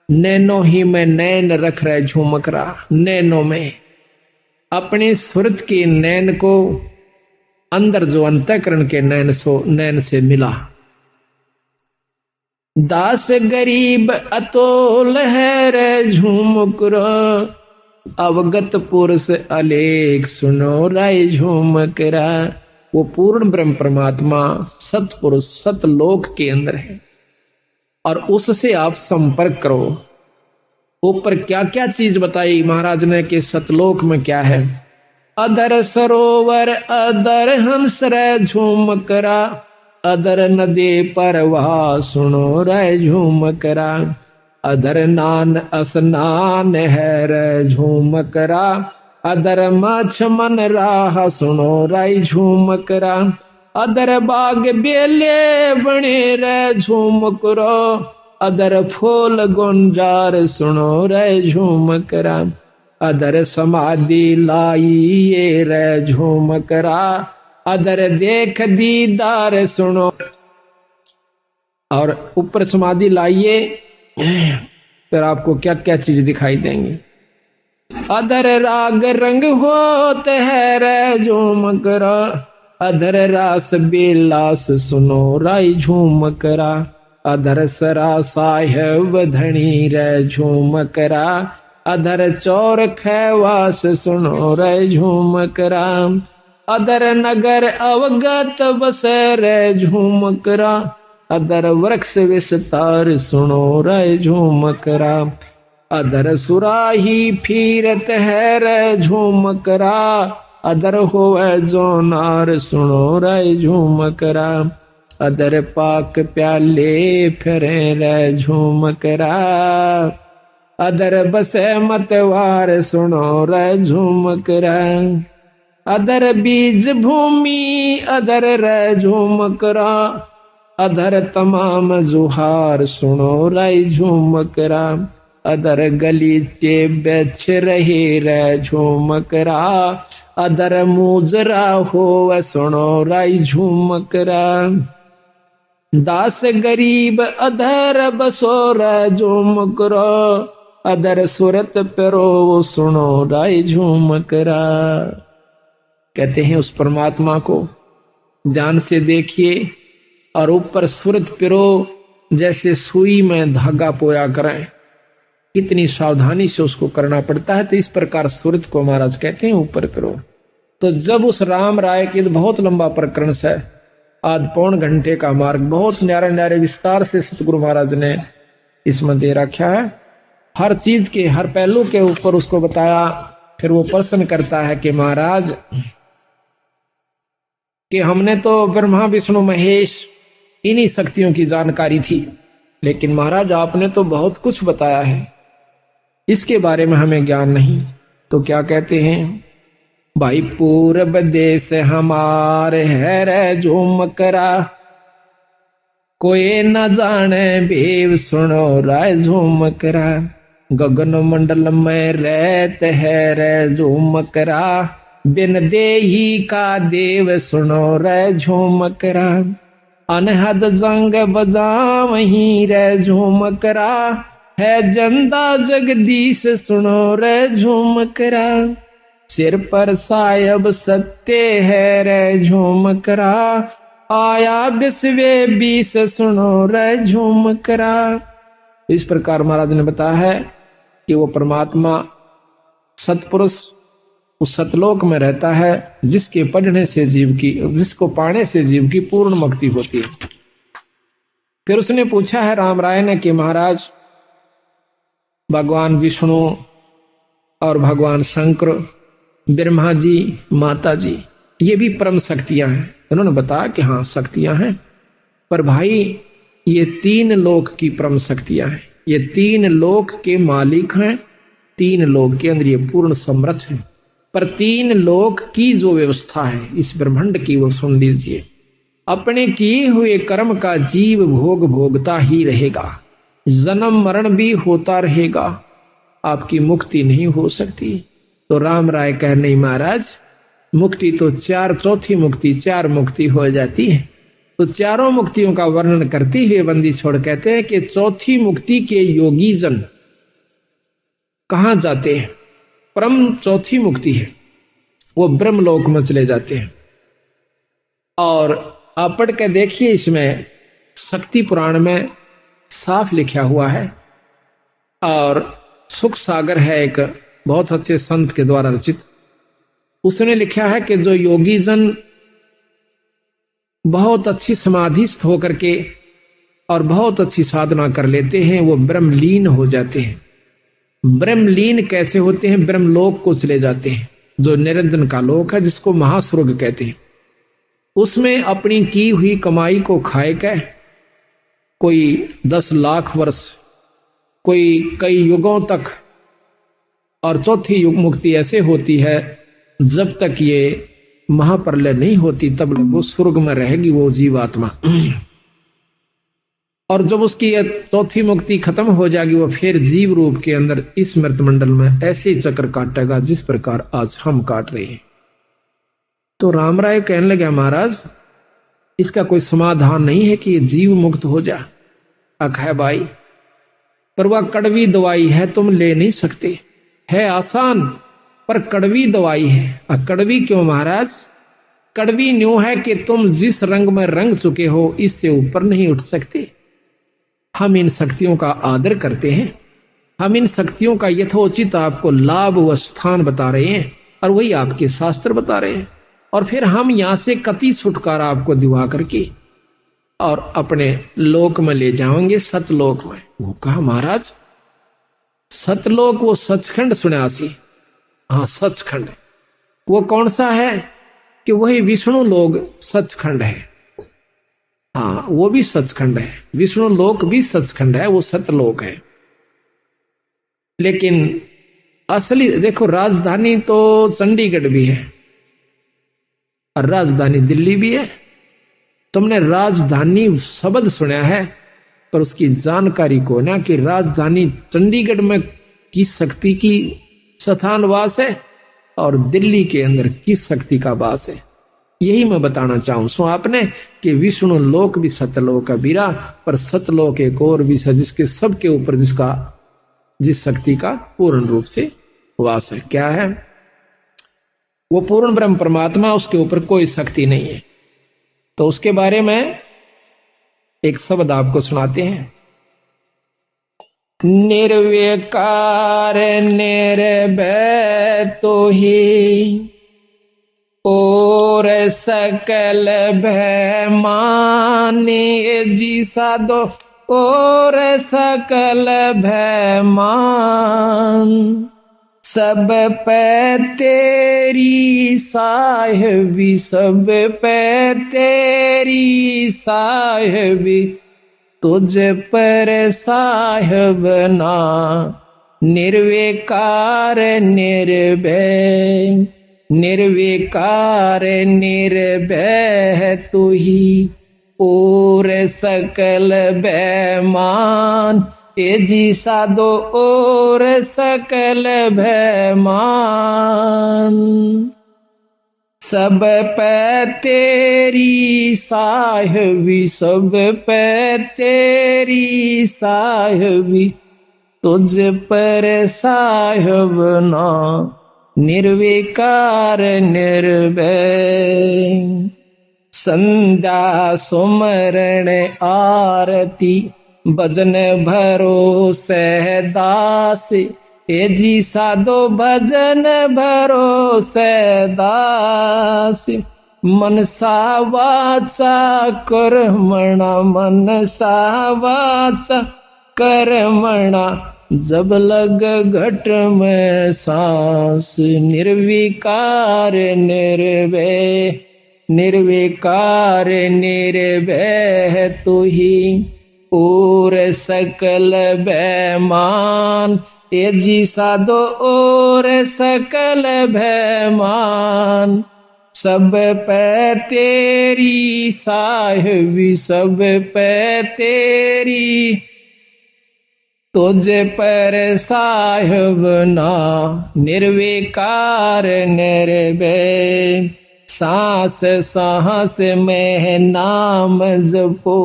नैनो ही में नैन रख रहे झूमकरा, नैनों में अपने सुरत के नैन को अंदर जो अंतःकरण के नैन से मिला। दास गरीब अतोल है रे झूमकरा, अवगत पुरुष अलेख सुनो रे झूमकरा। वो पूर्ण ब्रह्म परमात्मा सतपुरुष सतलोक के अंदर है और उससे आप संपर्क करो। ऊपर क्या क्या चीज बताई महाराज ने कि सतलोक में क्या है। अदर सरोवर अदर हंस रे झूमकरा, अदर नदी परवाह सुनो रे झूमकरा। अदर नान स्नान है रे झूमकरा, अदर मछ मन राह सुनो रे झूमकरा। अदर बाग बेले बने रे झूमकरा, अदर फूल गुंजार सुनो रे झूमकरा। अदर समाधि लाइए रे झूमकरा, अदर देख दीदार सुनो। और ऊपर समाधि लाइए फिर आपको क्या क्या चीज दिखाई देंगी। अदर राग रंग होते है रे झूमकरा, अदर रास बिलास सुनो रे झूमकरा। अदर सरा साहेब धनी रे झूमकरा, अदर चौर खैवास सुनो रे झूमकरा। अदर नगर अवगत बस रे झूमकरा, अदर वृक्ष विस्तार सुनो रे झूमकरा। अदर सुराही फिरत है रे झूमकरा, अदर होवे जोनार सुनो रे झूमकरा। अदर पाक प्याले फिरे रे झूमकरा, अदर बसे मतवार सुनो रे झूमकरा। अदर बीज भूमि अदर रे झूमकरा, अदर तमाम जुहार सुनो रे झूमकरा। अदर गलीचे बेच रहे रे झूमकरा, अदर मुजरा हो सुनो रे झूमकरा। दास गरीब अदर बसो रे झूमकरा, अदर सुरत पेरो सुनो रे झूमकरा। कहते हैं उस परमात्मा को ध्यान से देखिए और ऊपर सुरत पिरो, जैसे सुई में धागा पोया करें, इतनी सावधानी से उसको करना पड़ता है। तो इस प्रकार सुरत को महाराज कहते हैं ऊपर पिरो। तो जब उस राम राय की, बहुत लंबा प्रकरण से, आध पौन घंटे का मार्ग, बहुत न्यारे न्यारे विस्तार से सतगुरु महाराज ने इसमें दे रखा है। हर चीज के हर पहलू के ऊपर उसको बताया। फिर वो प्रश्न करता है कि महाराज कि हमने तो ब्रह्मा विष्णु महेश इन्हीं शक्तियों की जानकारी थी, लेकिन महाराज आपने तो बहुत कुछ बताया है, इसके बारे में हमें ज्ञान नहीं। तो क्या कहते हैं, भाई पूरब देश हमारे है रे झूमकरा, कोई न जाने भेव सुनो रे झूमकरा। गगन मंडल में रहते है रे झूमकरा, बिन देही का देव सुनो रे झूमकरा। अनहद जंग बजावहीं रे झूमकरा, है जंदा जगदीश सुनो रे झूमकरा। सिर पर सायब सत्य है रे झूम करा, आया बिस्वे बीस सुनो रे झूम करा। इस प्रकार महाराज ने बताया है कि वो परमात्मा सतपुरुष उस सतलोक में रहता है जिसके पढ़ने से जीव की, जिसको पाने से जीव की पूर्ण मुक्ति होती है। फिर उसने पूछा है राम राय ने कि महाराज भगवान विष्णु और भगवान शंकर, ब्रह्मा जी, माता जी, ये भी परम शक्तियां हैं। उन्होंने बताया कि हाँ शक्तियां हैं, पर भाई ये तीन लोक की परम शक्तियां हैं, ये तीन लोक के मालिक हैं, तीन लोक के अंदर ये पूर्ण समर्थ है। पर तीन लोक की जो व्यवस्था है इस ब्रह्मांड की वो सुन लीजिए। अपने किए हुए कर्म का जीव भोग भोगता ही रहेगा, जन्म मरण भी होता रहेगा, आपकी मुक्ति नहीं हो सकती। तो राम राय कह नहीं महाराज, मुक्ति तो चौथी मुक्ति, चार मुक्ति हो जाती है। तो चारों मुक्तियों का वर्णन करते हुए बंदी छोड़ कहते हैं कि चौथी मुक्ति के योगी जन कहां जाते हैं? परम चौथी मुक्ति है, वो ब्रह्मलोक में चले जाते हैं। और आप पढ़ के देखिए, इसमें शक्ति पुराण में साफ लिखा हुआ है। और सुख सागर है एक बहुत अच्छे संत के द्वारा रचित, उसने लिखा है कि जो योगी जन बहुत अच्छी समाधिस्थ होकर के और बहुत अच्छी साधना कर लेते हैं वो ब्रह्मलीन हो जाते हैं। ब्रह्मलीन कैसे होते हैं? ब्रह्मलोक को चले जाते हैं, जो निरंजन का लोक है, जिसको महास्वर्ग कहते हैं। उसमें अपनी की हुई कमाई को खाए के कोई 10 लाख वर्ष, कोई कई युगों तक, और चौथी युग मुक्ति ऐसे होती है जब तक ये महाप्रलय नहीं होती तब तक वो स्वर्ग में रहेगी वो जीवात्मा। और जब उसकी यह चौथी मुक्ति खत्म हो जाएगी वो फिर जीव रूप के अंदर इस मृत मंडल में ऐसे ही चक्र काटेगा जिस प्रकार आज हम काट रहे हैं। तो राम राय कहने लगे महाराज इसका कोई समाधान नहीं है कि ये जीव मुक्त हो जा। है भाई, पर वह कड़वी दवाई है, तुम ले नहीं सकते। है आसान पर कड़वी दवाई है। कड़वी क्यों महाराज? कड़वी न्यू है कि तुम जिस रंग में रंग चुके हो इससे ऊपर नहीं उठ सकते। हम इन शक्तियों का आदर करते हैं, हम इन शक्तियों का यथोचित आपको लाभ व स्थान बता रहे हैं और वही आपके शास्त्र बता रहे हैं। और फिर हम यहां से कति छुटकारा आपको दिवा करके और अपने लोक में ले जाएंगे, सतलोक में। वो कहा महाराज सतलोक वो सचखंड सुन्यासी, हाँ सचखंड। वो कौन सा है? कि वही विष्णु लोक सचखंड है। हाँ वो भी सचखंड है, विष्णु लोक भी सचखंड है, वो सतलोक है। लेकिन असली देखो राजधानी तो चंडीगढ़ भी है और राजधानी दिल्ली भी है। तुमने राजधानी शब्द सुना है पर उसकी जानकारी को ना कि राजधानी चंडीगढ़ में किस शक्ति की स्थान वास है और दिल्ली के अंदर किस शक्ति का वास है, यही मैं बताना चाहूं सो आपने कि विष्णु लोक भी सतलोक है बीरा, पर सतलोक एक और भी है जिसके सबके ऊपर जिस शक्ति का पूर्ण रूप से वास है। क्या है वो? पूर्ण ब्रह्म परमात्मा, उसके ऊपर कोई शक्ति नहीं है। तो उसके बारे में एक शब्द आपको सुनाते हैं। निर्विकार निर्भय तो ही और सकल भय माने जी साधो और सकल भय मान। सब पे तेरी साहिबी, सब पे तेरी साहिबी, तुझ पर साहिब ना। निर्विकार निर्भय, निर्विकार निर्भय तू ही और सकल भयमान। ए जी साधो और सकल भयमान। सब पे तेरी साहिबी, सब पे तेरी साहिबी, तुझ पर साहिब ना। निर्विकार निर्भय। संध्या सुमरण आरती भजन भरोसे दास, ए जी साधो भजन भरोसे दास। मनसा वाचा कर्मणा, मनसा वाचा कर्मणा, जब लग घट में सांस। निर्विकार निर्भय, निर्विकार निर्भय तू ही और सकल बेमान। ये जी साधो और सकल बेमान। सब पे तेरी साहिबी, सब पे तेरी, तुझे पर साहिब ना। निर्विकार निर्भय, सांस सांस में नाम जपो,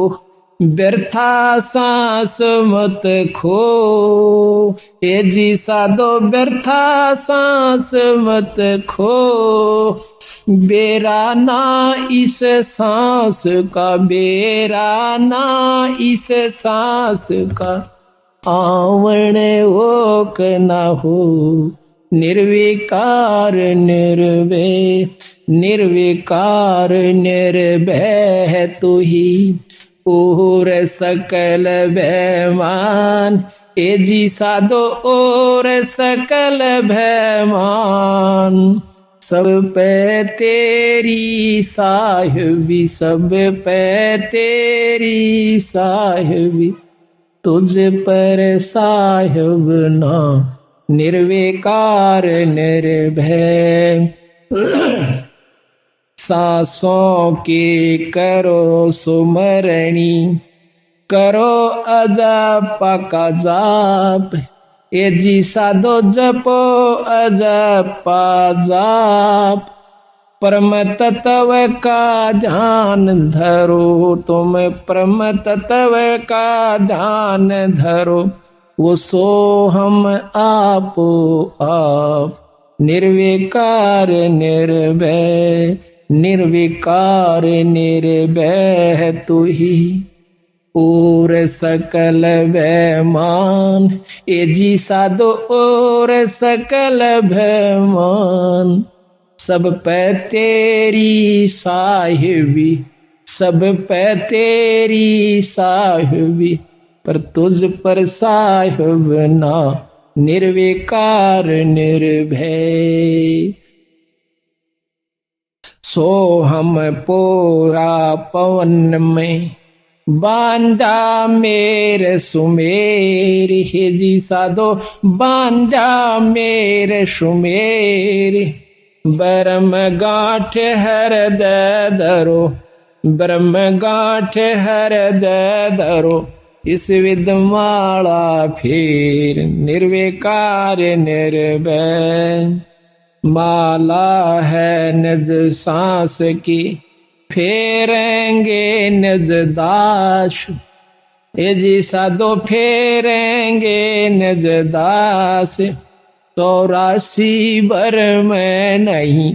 व्यर्था सांस मत खो। ये जी साधो व्यर्था सांस मत खो। बेरा ना इस सांस का, बेरा ना इस सांस का, आवण ओक न हो। निर्विकार निर्भय, निर्विकार निर्भय तू ही और सकल बेमान। ए जी साधो और सकल बेमान। सब पे तेरी साहिबी, सब पे तेरी साहिबी, तुझ पर साहिब ना। निर्विकार निर्भय, सांसों की करो सुमरणी, करो अजप का जाप। ये जी साधो जपो अजपा जाप। परम तत्व का ध्यान धरो, तुम परम तत्व का ध्यान धरो। वो सो हम आपो आप। निर्विकार निर्भय, निर्विकार निर्भय तू ही और सकल बेमान। ए जी साधो और सकल बेमान। सब पे तेरी साहिबी, सब पे तेरी साहिबी, पर तुझ पर साहिब ना। निर्विकार निर्भय, सो हम पोरा पवन में बांधा मेरे सुमेर। हे जी साधो बांधा मेरे सुमेर। ब्रह्म गांठ हृदय धरो, ब्रह्म गांठ हृदय धरो। इस विदमाला फिर निर्विकार निर्भय। माला है निज सांस की, फेरेंगे निज दास। ये जी साधो फेरेंगे निज दास। 84 बर में नहीं,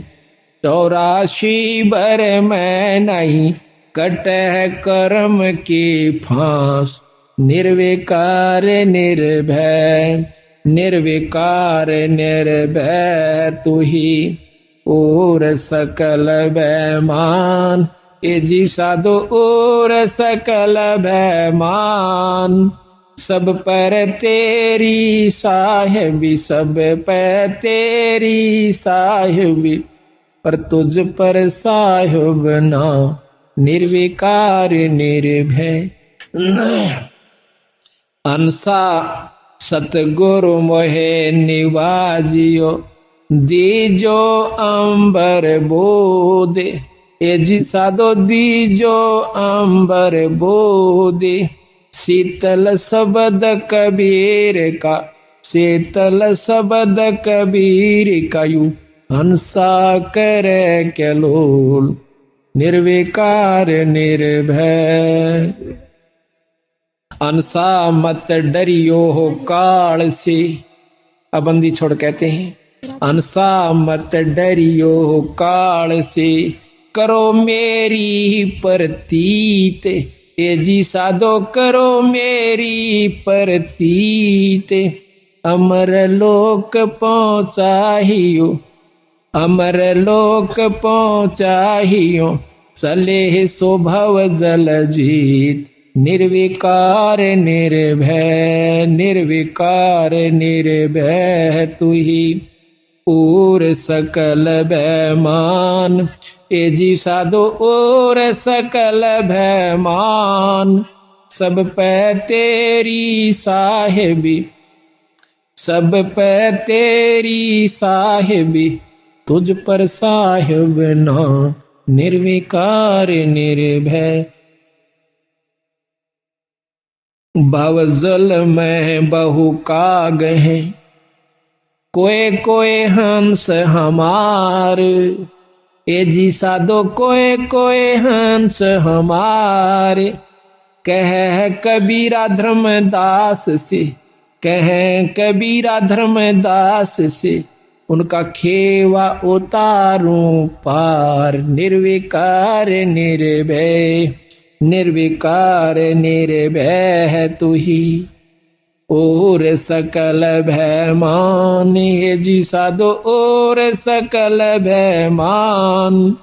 84 बर में नहीं, कटे कर्म की फांस। निर्विकार निर्भय, निर्विकार निर्भय तू ही और सकल बेमान। ए जी साधो और सकल बेमान। सब पर तेरी साहिबी, सब पर तेरी साहिबी, पर तुझ पर साहिब ना। निर्विकार निर्भय, अंसा सतगुरु मोहे निवाजियो। दीजो अंबर बोदे, ए जी साधो दीजो अंबर बोदे। शीतल शब्द कबीर का, शीतल शब्द कबीर का यू हंसा करे कैलोल। निर्विकार निर्भय, अंसा मत डरियो हो काल से। अबंदी छोड़ कहते हैं अनसा मत डरियो काल से, करो मेरी प्रतीत, ए जी साधो करो मेरी प्रतीत। अमर लोक पहुँचाहियो, अमर लोक पहुँचाहियो, चले सो भव जल जीत। निर्विकार निर्भय, निर्विकार निर्भय तू ही और सकल भयमान। ए जी साधो और सकल भयमान, सब पे तेरी साहिबी, सब पे तेरी साहिबी, तुझ पर साहिब ना निर्विकार निर्भय। भवजल में बहु काग है, कोए कोए हंस हमार। ए जी साधो कोए कोए हंस हमार, कह कबीरा धर्मदास से, कह कबीरा धर्मदास से, उनका खेवा उतारूं पार। निर्विकार निर्भय, निर्विकार निर्भय है तू ही और सकल भयमान। हे जी साधो और सकल भयमान,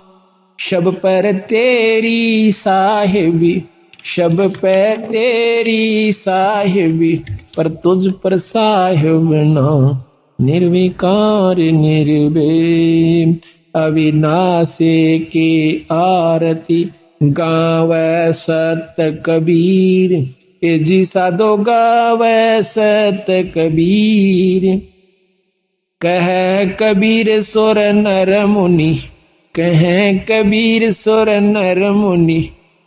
शब पर तेरी साहिबी, शब पे तेरी साहिबी, पर तुझ पर साहिब ना निर्विकार निर्भय। अविनाशी की आरती गावे सत कबीर, ए जी साधो गावे सत कबीर। कह कबीर सुर नर मुनि, कह कबीर सुर नर मुनि,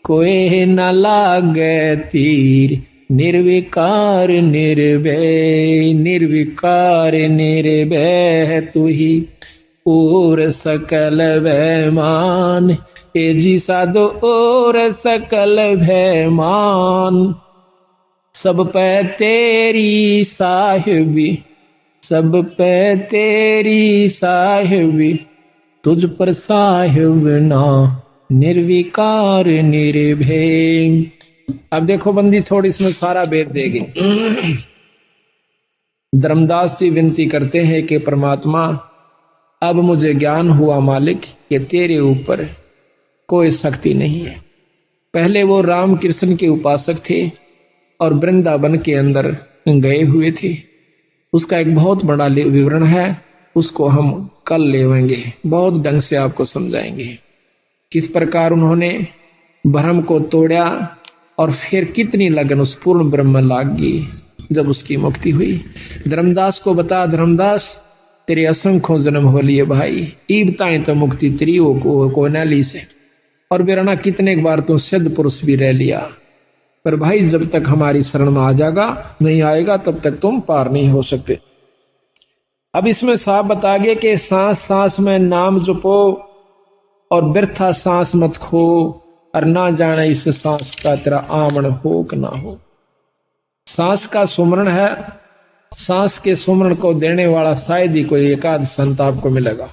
कोई न लागे तीर। निर्विकार निर्भय, निर्विकार निर्भय तू ही और सकल भयमान। ए जी साधो और सकल भयमान, सब पे तेरी साहिबी, सब पे तेरी साहिबी, तुझ पर साहिब ना निर्विकार निर्भय। अब देखो बंदी थोड़ी इसमें सारा भेद देगी। धर्मदास जी विनती करते हैं कि परमात्मा अब मुझे ज्ञान हुआ मालिक कि तेरे ऊपर कोई शक्ति नहीं है। पहले वो राम कृष्ण के उपासक थे और वृंदावन के अंदर गए हुए थे। उसका एक बहुत बड़ा विवरण है, उसको हम कल लेवेंगे, बहुत ढंग से आपको समझाएंगे किस प्रकार उन्होंने भ्रम को तोड़ा और फिर कितनी लगन उस पूर्ण ब्रह्म लागी जब उसकी मुक्ति हुई। धर्मदास को बता, धर्मदास तेरे असंख्यों जन्म हो लिए भाई, ईबताएं तो मुक्ति तेरी को न ली से, और बिरना कितने बार तो सिद्ध पुरुष भी रह लिया, पर भाई जब तक हमारी शरण में आ जाएगा नहीं आएगा तब तक तुम पार नहीं हो सकते। अब इसमें साफ बता गया कि सांस सांस में नाम जपो और व्यर्था सांस मत खो, और ना जाने इस सांस का तेरा आमण हो कि ना हो। सांस का सुमरण है, सांस के सुमरण को देने वाला शायद ही कोई एकाध संत आपको मिलेगा।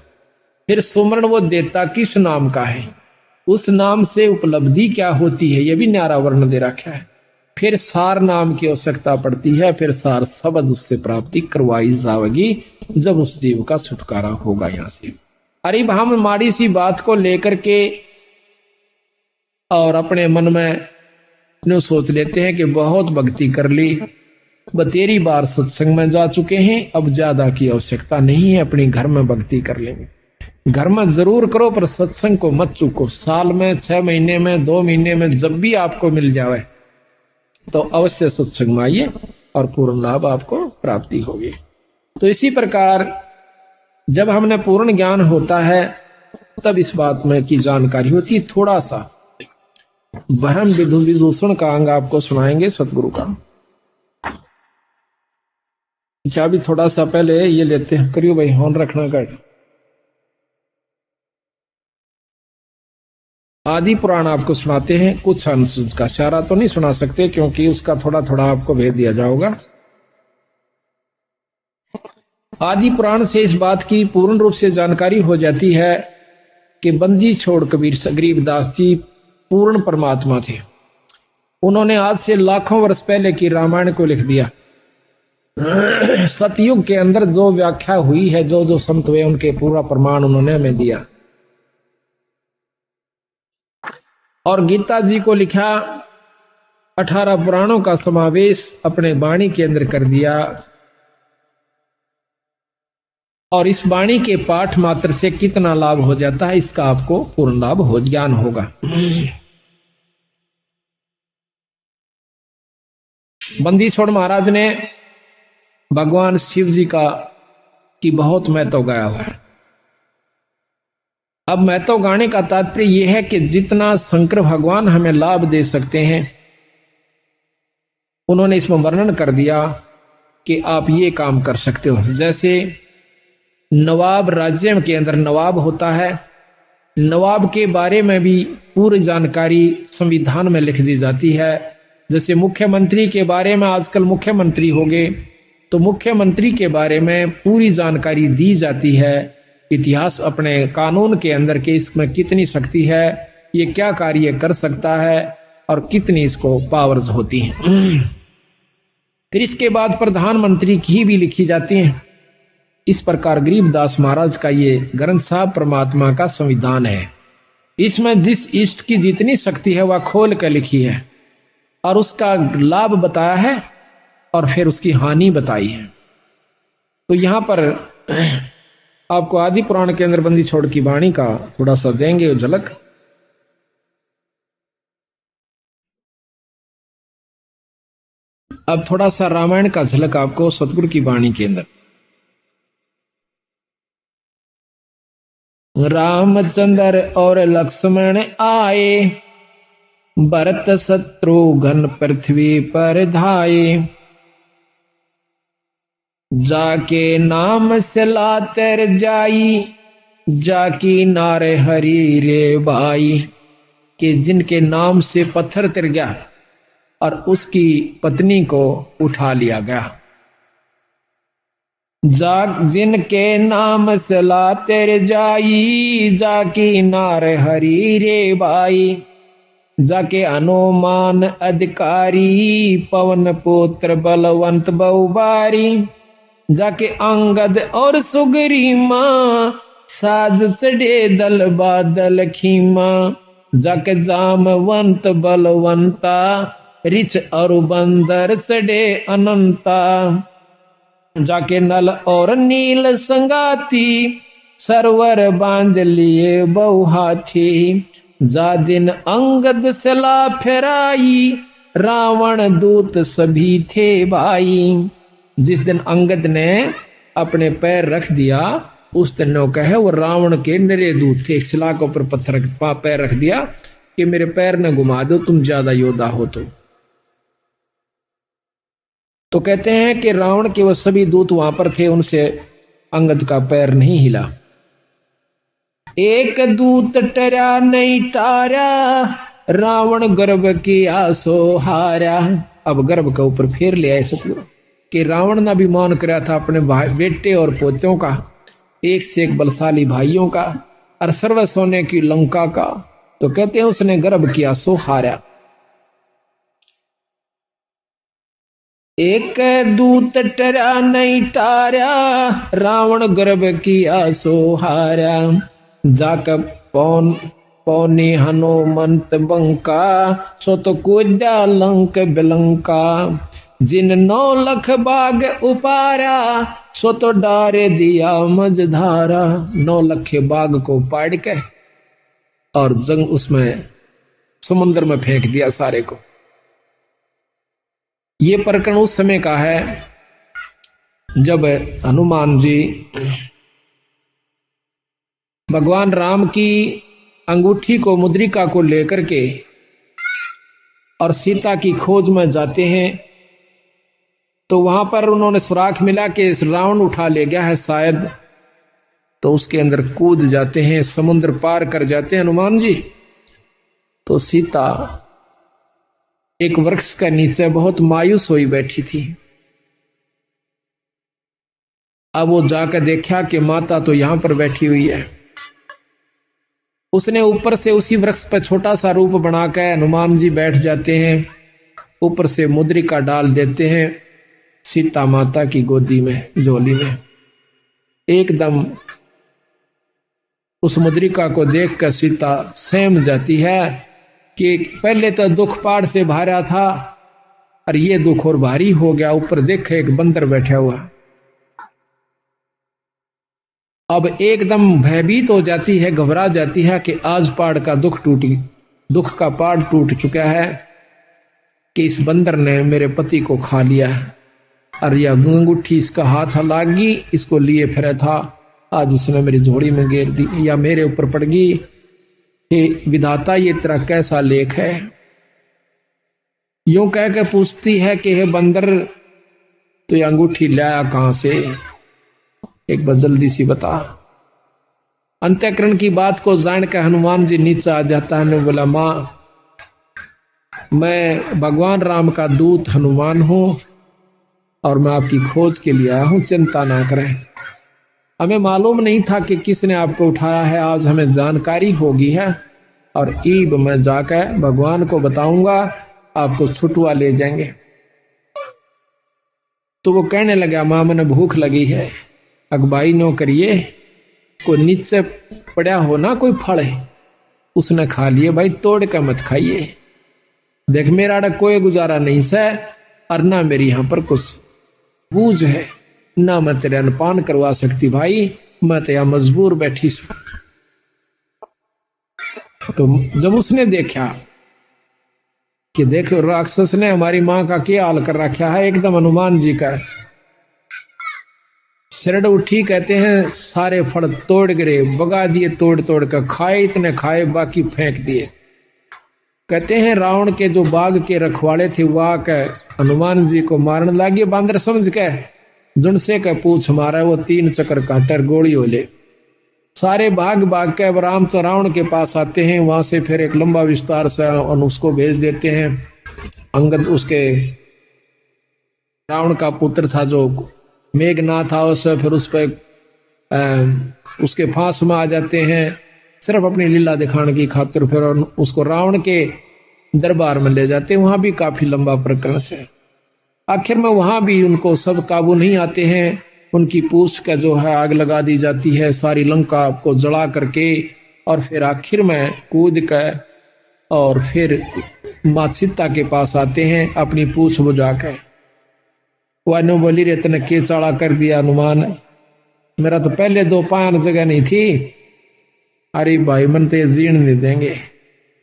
फिर सुमरण वो देता किस नाम का है, उस नाम से उपलब्धि क्या होती है, यह भी न्यारा वर्ण दे रखा है। फिर सार नाम की आवश्यकता पड़ती है, फिर सार शब्द उससे प्राप्ति करवाई जाएगी जब उस जीव का छुटकारा होगा यहां से। अरे हम माड़ी सी बात को लेकर के और अपने मन में नो सोच लेते हैं कि बहुत भक्ति कर ली, बतेरी बार सत्संग में जा चुके हैं, अब ज्यादा की आवश्यकता नहीं है, अपनी घर में भक्ति कर लेंगे। घर में जरूर करो पर सत्संग को मत चूको। साल में 6 महीने में 2 महीने में जब भी आपको मिल जाए तो अवश्य सत्संग में आइए और पूर्ण लाभ आपको प्राप्ति होगी। तो इसी प्रकार जब हमने पूर्ण ज्ञान होता है तब इस बात में की जानकारी होती है। थोड़ा सा भ्रम विदूषण का अंग आपको सुनाएंगे सतगुरु का। क्या भी थोड़ा सा पहले ये लेते हैं, करियो भाई हॉर्न रखना कर। आदि पुराण आपको सुनाते हैं, कुछ अंश का सारा तो नहीं सुना सकते क्योंकि उसका थोड़ा थोड़ा आपको भेज दिया जाएगा। आदि पुराण से इस बात की पूर्ण रूप से जानकारी हो जाती है कि बंदी छोड़ कबीर गरीबदास जी पूर्ण परमात्मा थे। उन्होंने आज से लाखों वर्ष पहले की रामायण को लिख दिया। सतयुग के अंदर जो व्याख्या हुई है, जो जो संत हुए, उनके पूरा प्रमाण उन्होंने हमें दिया। और गीता जी को लिखा, 18 पुराणों का समावेश अपने वाणी के अंदर कर दिया। और इस वाणी के पाठ मात्र से कितना लाभ हो जाता है, इसका आपको पूर्ण लाभ हो ज्ञान होगा। बंदी छोड़ महाराज ने भगवान शिव जी की बहुत महत्व गाया हुआ है। अब महत्व गाने का तात्पर्य यह है कि जितना शंकर भगवान हमें लाभ दे सकते हैं, उन्होंने इसमें वर्णन कर दिया कि आप ये काम कर सकते हो। जैसे नवाब राज्य के अंदर नवाब होता है, नवाब के बारे में भी पूरी जानकारी संविधान में लिख दी जाती है। जैसे मुख्यमंत्री के बारे में, आजकल मुख्यमंत्री हो गए, तो मुख्यमंत्री के बारे में पूरी जानकारी दी जाती है। इतिहास अपने कानून के अंदर के इसमें कितनी शक्ति है, ये क्या कार्य कर सकता है और कितनी इसको पावर्स होती हैं। फिर इसके बाद प्रधानमंत्री की भी लिखी जाती हैं। इस प्रकार गरीबदास महाराज का ये ग्रंथ साहब परमात्मा का संविधान है। इसमें जिस इष्ट की जितनी शक्ति है वह खोल कर लिखी है और उसका लाभ बताया है और फिर उसकी हानि बताई है। तो यहां पर आपको आदि पुराण के अंदर बंदी छोड़ की वाणी का थोड़ा सा देंगे झलक। अब थोड़ा सा रामायण का झलक आपको सतगुरु की वाणी के अंदर। रामचंद्र और लक्ष्मण आए, भरत शत्रुघ्न पृथ्वी पर धाये, जाके नाम से लातर जाई, जाकी नारे हरी रे भाई। कि जिनके नाम से पत्थर तिर गया और उसकी पत्नी को उठा लिया गया। जाग जिनके नाम से लातर जाई, जाकी नारे हरी रे भाई। जाके हनुमान अधिकारी, पवन पुत्र बलवंत बहुबारी। जाके अंगद और सुग्री मां, साज चढ़े दल बादल खीमा। जाके जामवंत बलवंता, रिच और बंदर चढ़े अनंता। जाके नल और नील संगाती, सरवर बांध लिए बहु हाथी। जा दिन अंगद सला फेराई, रावण दूत सभी थे भाई। जिस दिन अंगद ने अपने पैर रख दिया, उस दिन ने कहे वो रावण के निरे दूत थे। शिला के ऊपर पत्थर पैर रख दिया कि मेरे पैर न घुमा दो, तुम ज्यादा योद्धा हो। तो कहते हैं कि रावण के वो सभी दूत वहां पर थे, उनसे अंगद का पैर नहीं हिला। एक दूत टरा नहीं टारा, रावण गर्भ की आसो हारा। अब गर्भ का ऊपर फेर ले आए सतगुरु कि रावण ने अभिमान कराया था अपने बेटे और पोतों का, एक से एक बलशाली भाइयों का और सर्व सोने की लंका का। तो कहते हैं उसने गर्भ किया सो हारा। एक दूत टरा नहीं टारा, रावण गर्भ किया सो हारा। जाक पौनी हनुमंत बंका, सो तो कूदा लंक बिलंका। जिन 9 लख बाग उपारा, सो तो डारे दिया मझधारा। 9 लख बाग को पाड़ के और जंग उसमें समुद्र में फेंक दिया सारे को। ये प्रकरण उस समय का है जब हनुमान जी भगवान राम की अंगूठी को, मुद्रिका को लेकर के और सीता की खोज में जाते हैं। तो वहां पर उन्होंने सुराग मिला कि रावण उठा ले गया है शायद, तो उसके अंदर कूद जाते हैं, समुद्र पार कर जाते हैं हनुमान जी। तो सीता एक वृक्ष के नीचे बहुत मायूस हुई बैठी थी। अब वो जाकर देखा कि माता तो यहां पर बैठी हुई है। उसने ऊपर से उसी वृक्ष पर छोटा सा रूप बनाकर हनुमान जी बैठ जाते हैं, ऊपर से मुद्रिका डाल देते हैं सीता माता की गोदी में, झोली में। एकदम उस मुद्रिका को देखकर सीता सहम जाती है कि पहले तो दुख पहाड़ से भरा था और ये दुख और भारी हो गया। ऊपर देखे एक बंदर बैठा हुआ। अब एकदम भयभीत हो जाती है, घबरा जाती है कि आज पहाड़ का दुख का पहाड़ टूट चुका है कि इस बंदर ने मेरे पति को खा लिया और यह अंगूठी इसका हाथ लागी, इसको लिए फिर था, आज इसने मेरी झोली में घेर दी या मेरे ऊपर पड़ गई। हे विधाता, ये तेरा कैसा लेख है? यूं कह के पूछती है कि हे बंदर, तो ये अंगूठी लाया कहां से? एक बार जल्दी सी बता। अंतःकरण की बात को जान कर हनुमान जी नीचे आ जाता है। ने बोला, मां, मैं भगवान राम का दूत हनुमान हूं और मैं आपकी खोज के लिए आया हूं, चिंता ना करें। हमें मालूम नहीं था कि किसने आपको उठाया है, आज हमें जानकारी होगी है और ईब मैं जाकर भगवान को बताऊंगा, आपको छुटवा ले जाएंगे। तो वो कहने लगा, मां, मैंने भूख लगी है, अगबाई नो करिए, कोई नीचे पड़ा हो ना कोई फल है उसने खा लिए, भाई तोड़ कर मत खाइए। देख मेरा कोई गुजारा नहीं से और ना मेरी यहां पर कुछ बूझ है, ना मैं तेरे अनपान करवा सकती भाई, मैं तो यहां मजबूर बैठी सू। तो जब उसने देखा कि देखो राक्षस ने हमारी मां का क्या हाल कर रखा है, एकदम हनुमान जी का सिरड उठी, कहते हैं सारे फल तोड़ गिरे, बगा दिए, तोड़ तोड़ कर खाए, इतने खाए बाकी फेंक दिए। कहते हैं रावण के जो बाग के रखवाले थे वह के हनुमान जी को मारने लगे, बांदर समझ के जुनसे का पूछ मारा, वो 3 चक्कर काटर गोली हो ले। सारे भाग भाग के राम तो रावण के पास आते हैं, वहां से फिर एक लंबा विस्तार से और उसको भेज देते हैं। अंगद उसके रावण का पुत्र था जो मेघनाथ था, उससे फिर उस पर उसके फांस में आ जाते हैं, सिर्फ अपनी लीला दिखाने की खातिर। फिर उसको रावण के दरबार में ले जाते हैं, वहां भी काफी लंबा प्रकरण है। आखिर में वहां भी उनको सब काबू नहीं आते हैं, उनकी पूछ का जो है आग लगा दी जाती है, सारी लंका को जला करके, और फिर आखिर में कूद कर और फिर मां सीता के पास आते हैं अपनी पूछ बुझा कर। वानो बोली, रे तने के चाड़ा कर दिया हनुमान, मेरा तो पहले 2 पायन जगह नहीं थी। अरे भाई मन तो जीण नहीं देंगे,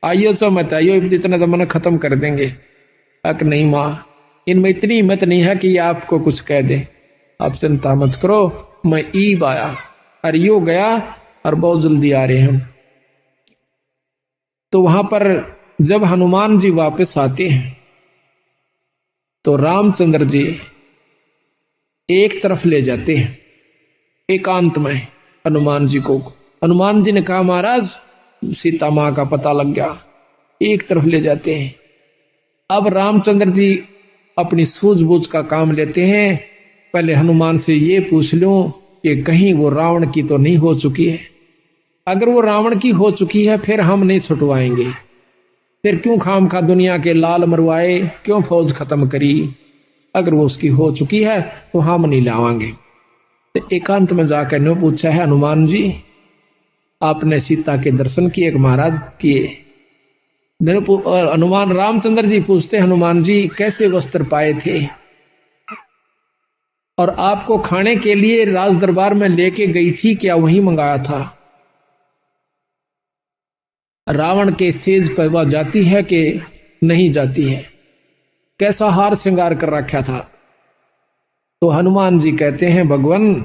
आइयो सो मत आइयो, इतना तो मन खत्म कर देंगे। अक नहीं मां, इनमें इतनी हिम्मत नहीं है कि ये आपको कुछ कह दे, आप चिंता मत करो, मैं ईब आया और यो गया और बहुत जल्दी आ रहे हम। तो वहां पर जब हनुमान जी वापस आते हैं तो रामचंद्र जी एक तरफ ले जाते हैं एकांत में हनुमान जी को। हनुमान जी ने कहा, महाराज सीता मां का पता लग गया, एक तरफ ले जाते हैं। अब रामचंद्र जी अपनी सूझबूझ का काम लेते हैं, पहले हनुमान से ये पूछ लूं कि कहीं वो रावण की तो नहीं हो चुकी है। अगर वो रावण की हो चुकी है फिर हम नहीं छुटवाएंगे, फिर क्यों खाम खा दुनिया के लाल मरवाए, क्यों फौज खत्म करी। अगर वो उसकी हो चुकी है तो हम नहीं लावांगे। तो एकांत में जाकर ने पूछा है, हनुमान जी आपने सीता के दर्शन किए? महाराज किए। हनुमान रामचंद्र जी पूछते, हनुमान जी कैसे वस्त्र पाए थे और आपको खाने के लिए राज दरबार में लेके गई थी, क्या वही मंगाया था? रावण के सेज पर वह जाती है कि नहीं जाती है? कैसा हार श्रृंगार कर रखा था? तो हनुमान जी कहते हैं, भगवान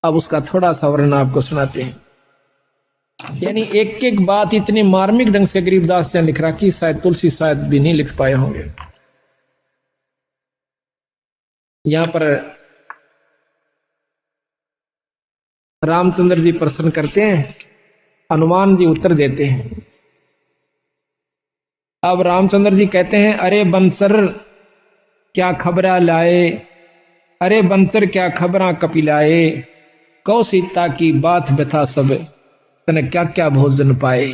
अब उसका थोड़ा सा वर्णन आपको सुनाते हैं। यानी एक एक बात इतनी मार्मिक ढंग से गरीबदास ने लिख रखी, शायद तुलसी शायद भी नहीं लिख पाए होंगे। यहां पर रामचंद्र जी प्रश्न करते हैं, हनुमान जी उत्तर देते हैं। अब रामचंद्र जी कहते हैं, अरे बंसर क्या खबरा लाए, अरे बंतर क्या खबरां कपिलाए, कौ सीता की बात व्यथा सब, तने क्या क्या भोजन पाए।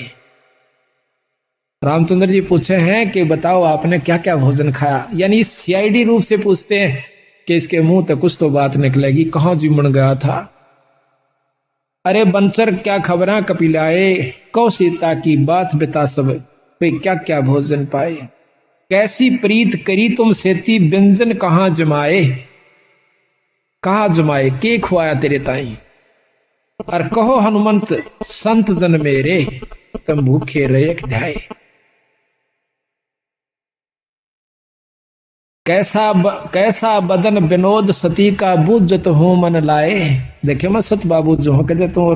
रामचंद्र जी पूछे हैं कि बताओ आपने क्या क्या भोजन खाया, यानी सीआईडी रूप से पूछते हैं कि इसके मुंह तक कुछ तो बात निकलेगी, कहां जीवन गया था। अरे बंसर क्या खबरां कपिलाए, कौ सीता की बात बता सब, वे क्या क्या भोजन पाए। कैसी प्रीत करी तुम सेती, व्यंजन कहाँ जमाए, कहाँ जमाए के खुआया तेरे ताई। और कहो हनुमंत संत जन मेरे, तुम भूखे रहे ढाए। कैसा बदन विनोद सती का, बुझत हूं मन लाए। देखे मैं सत बाबू जो कहते तुम और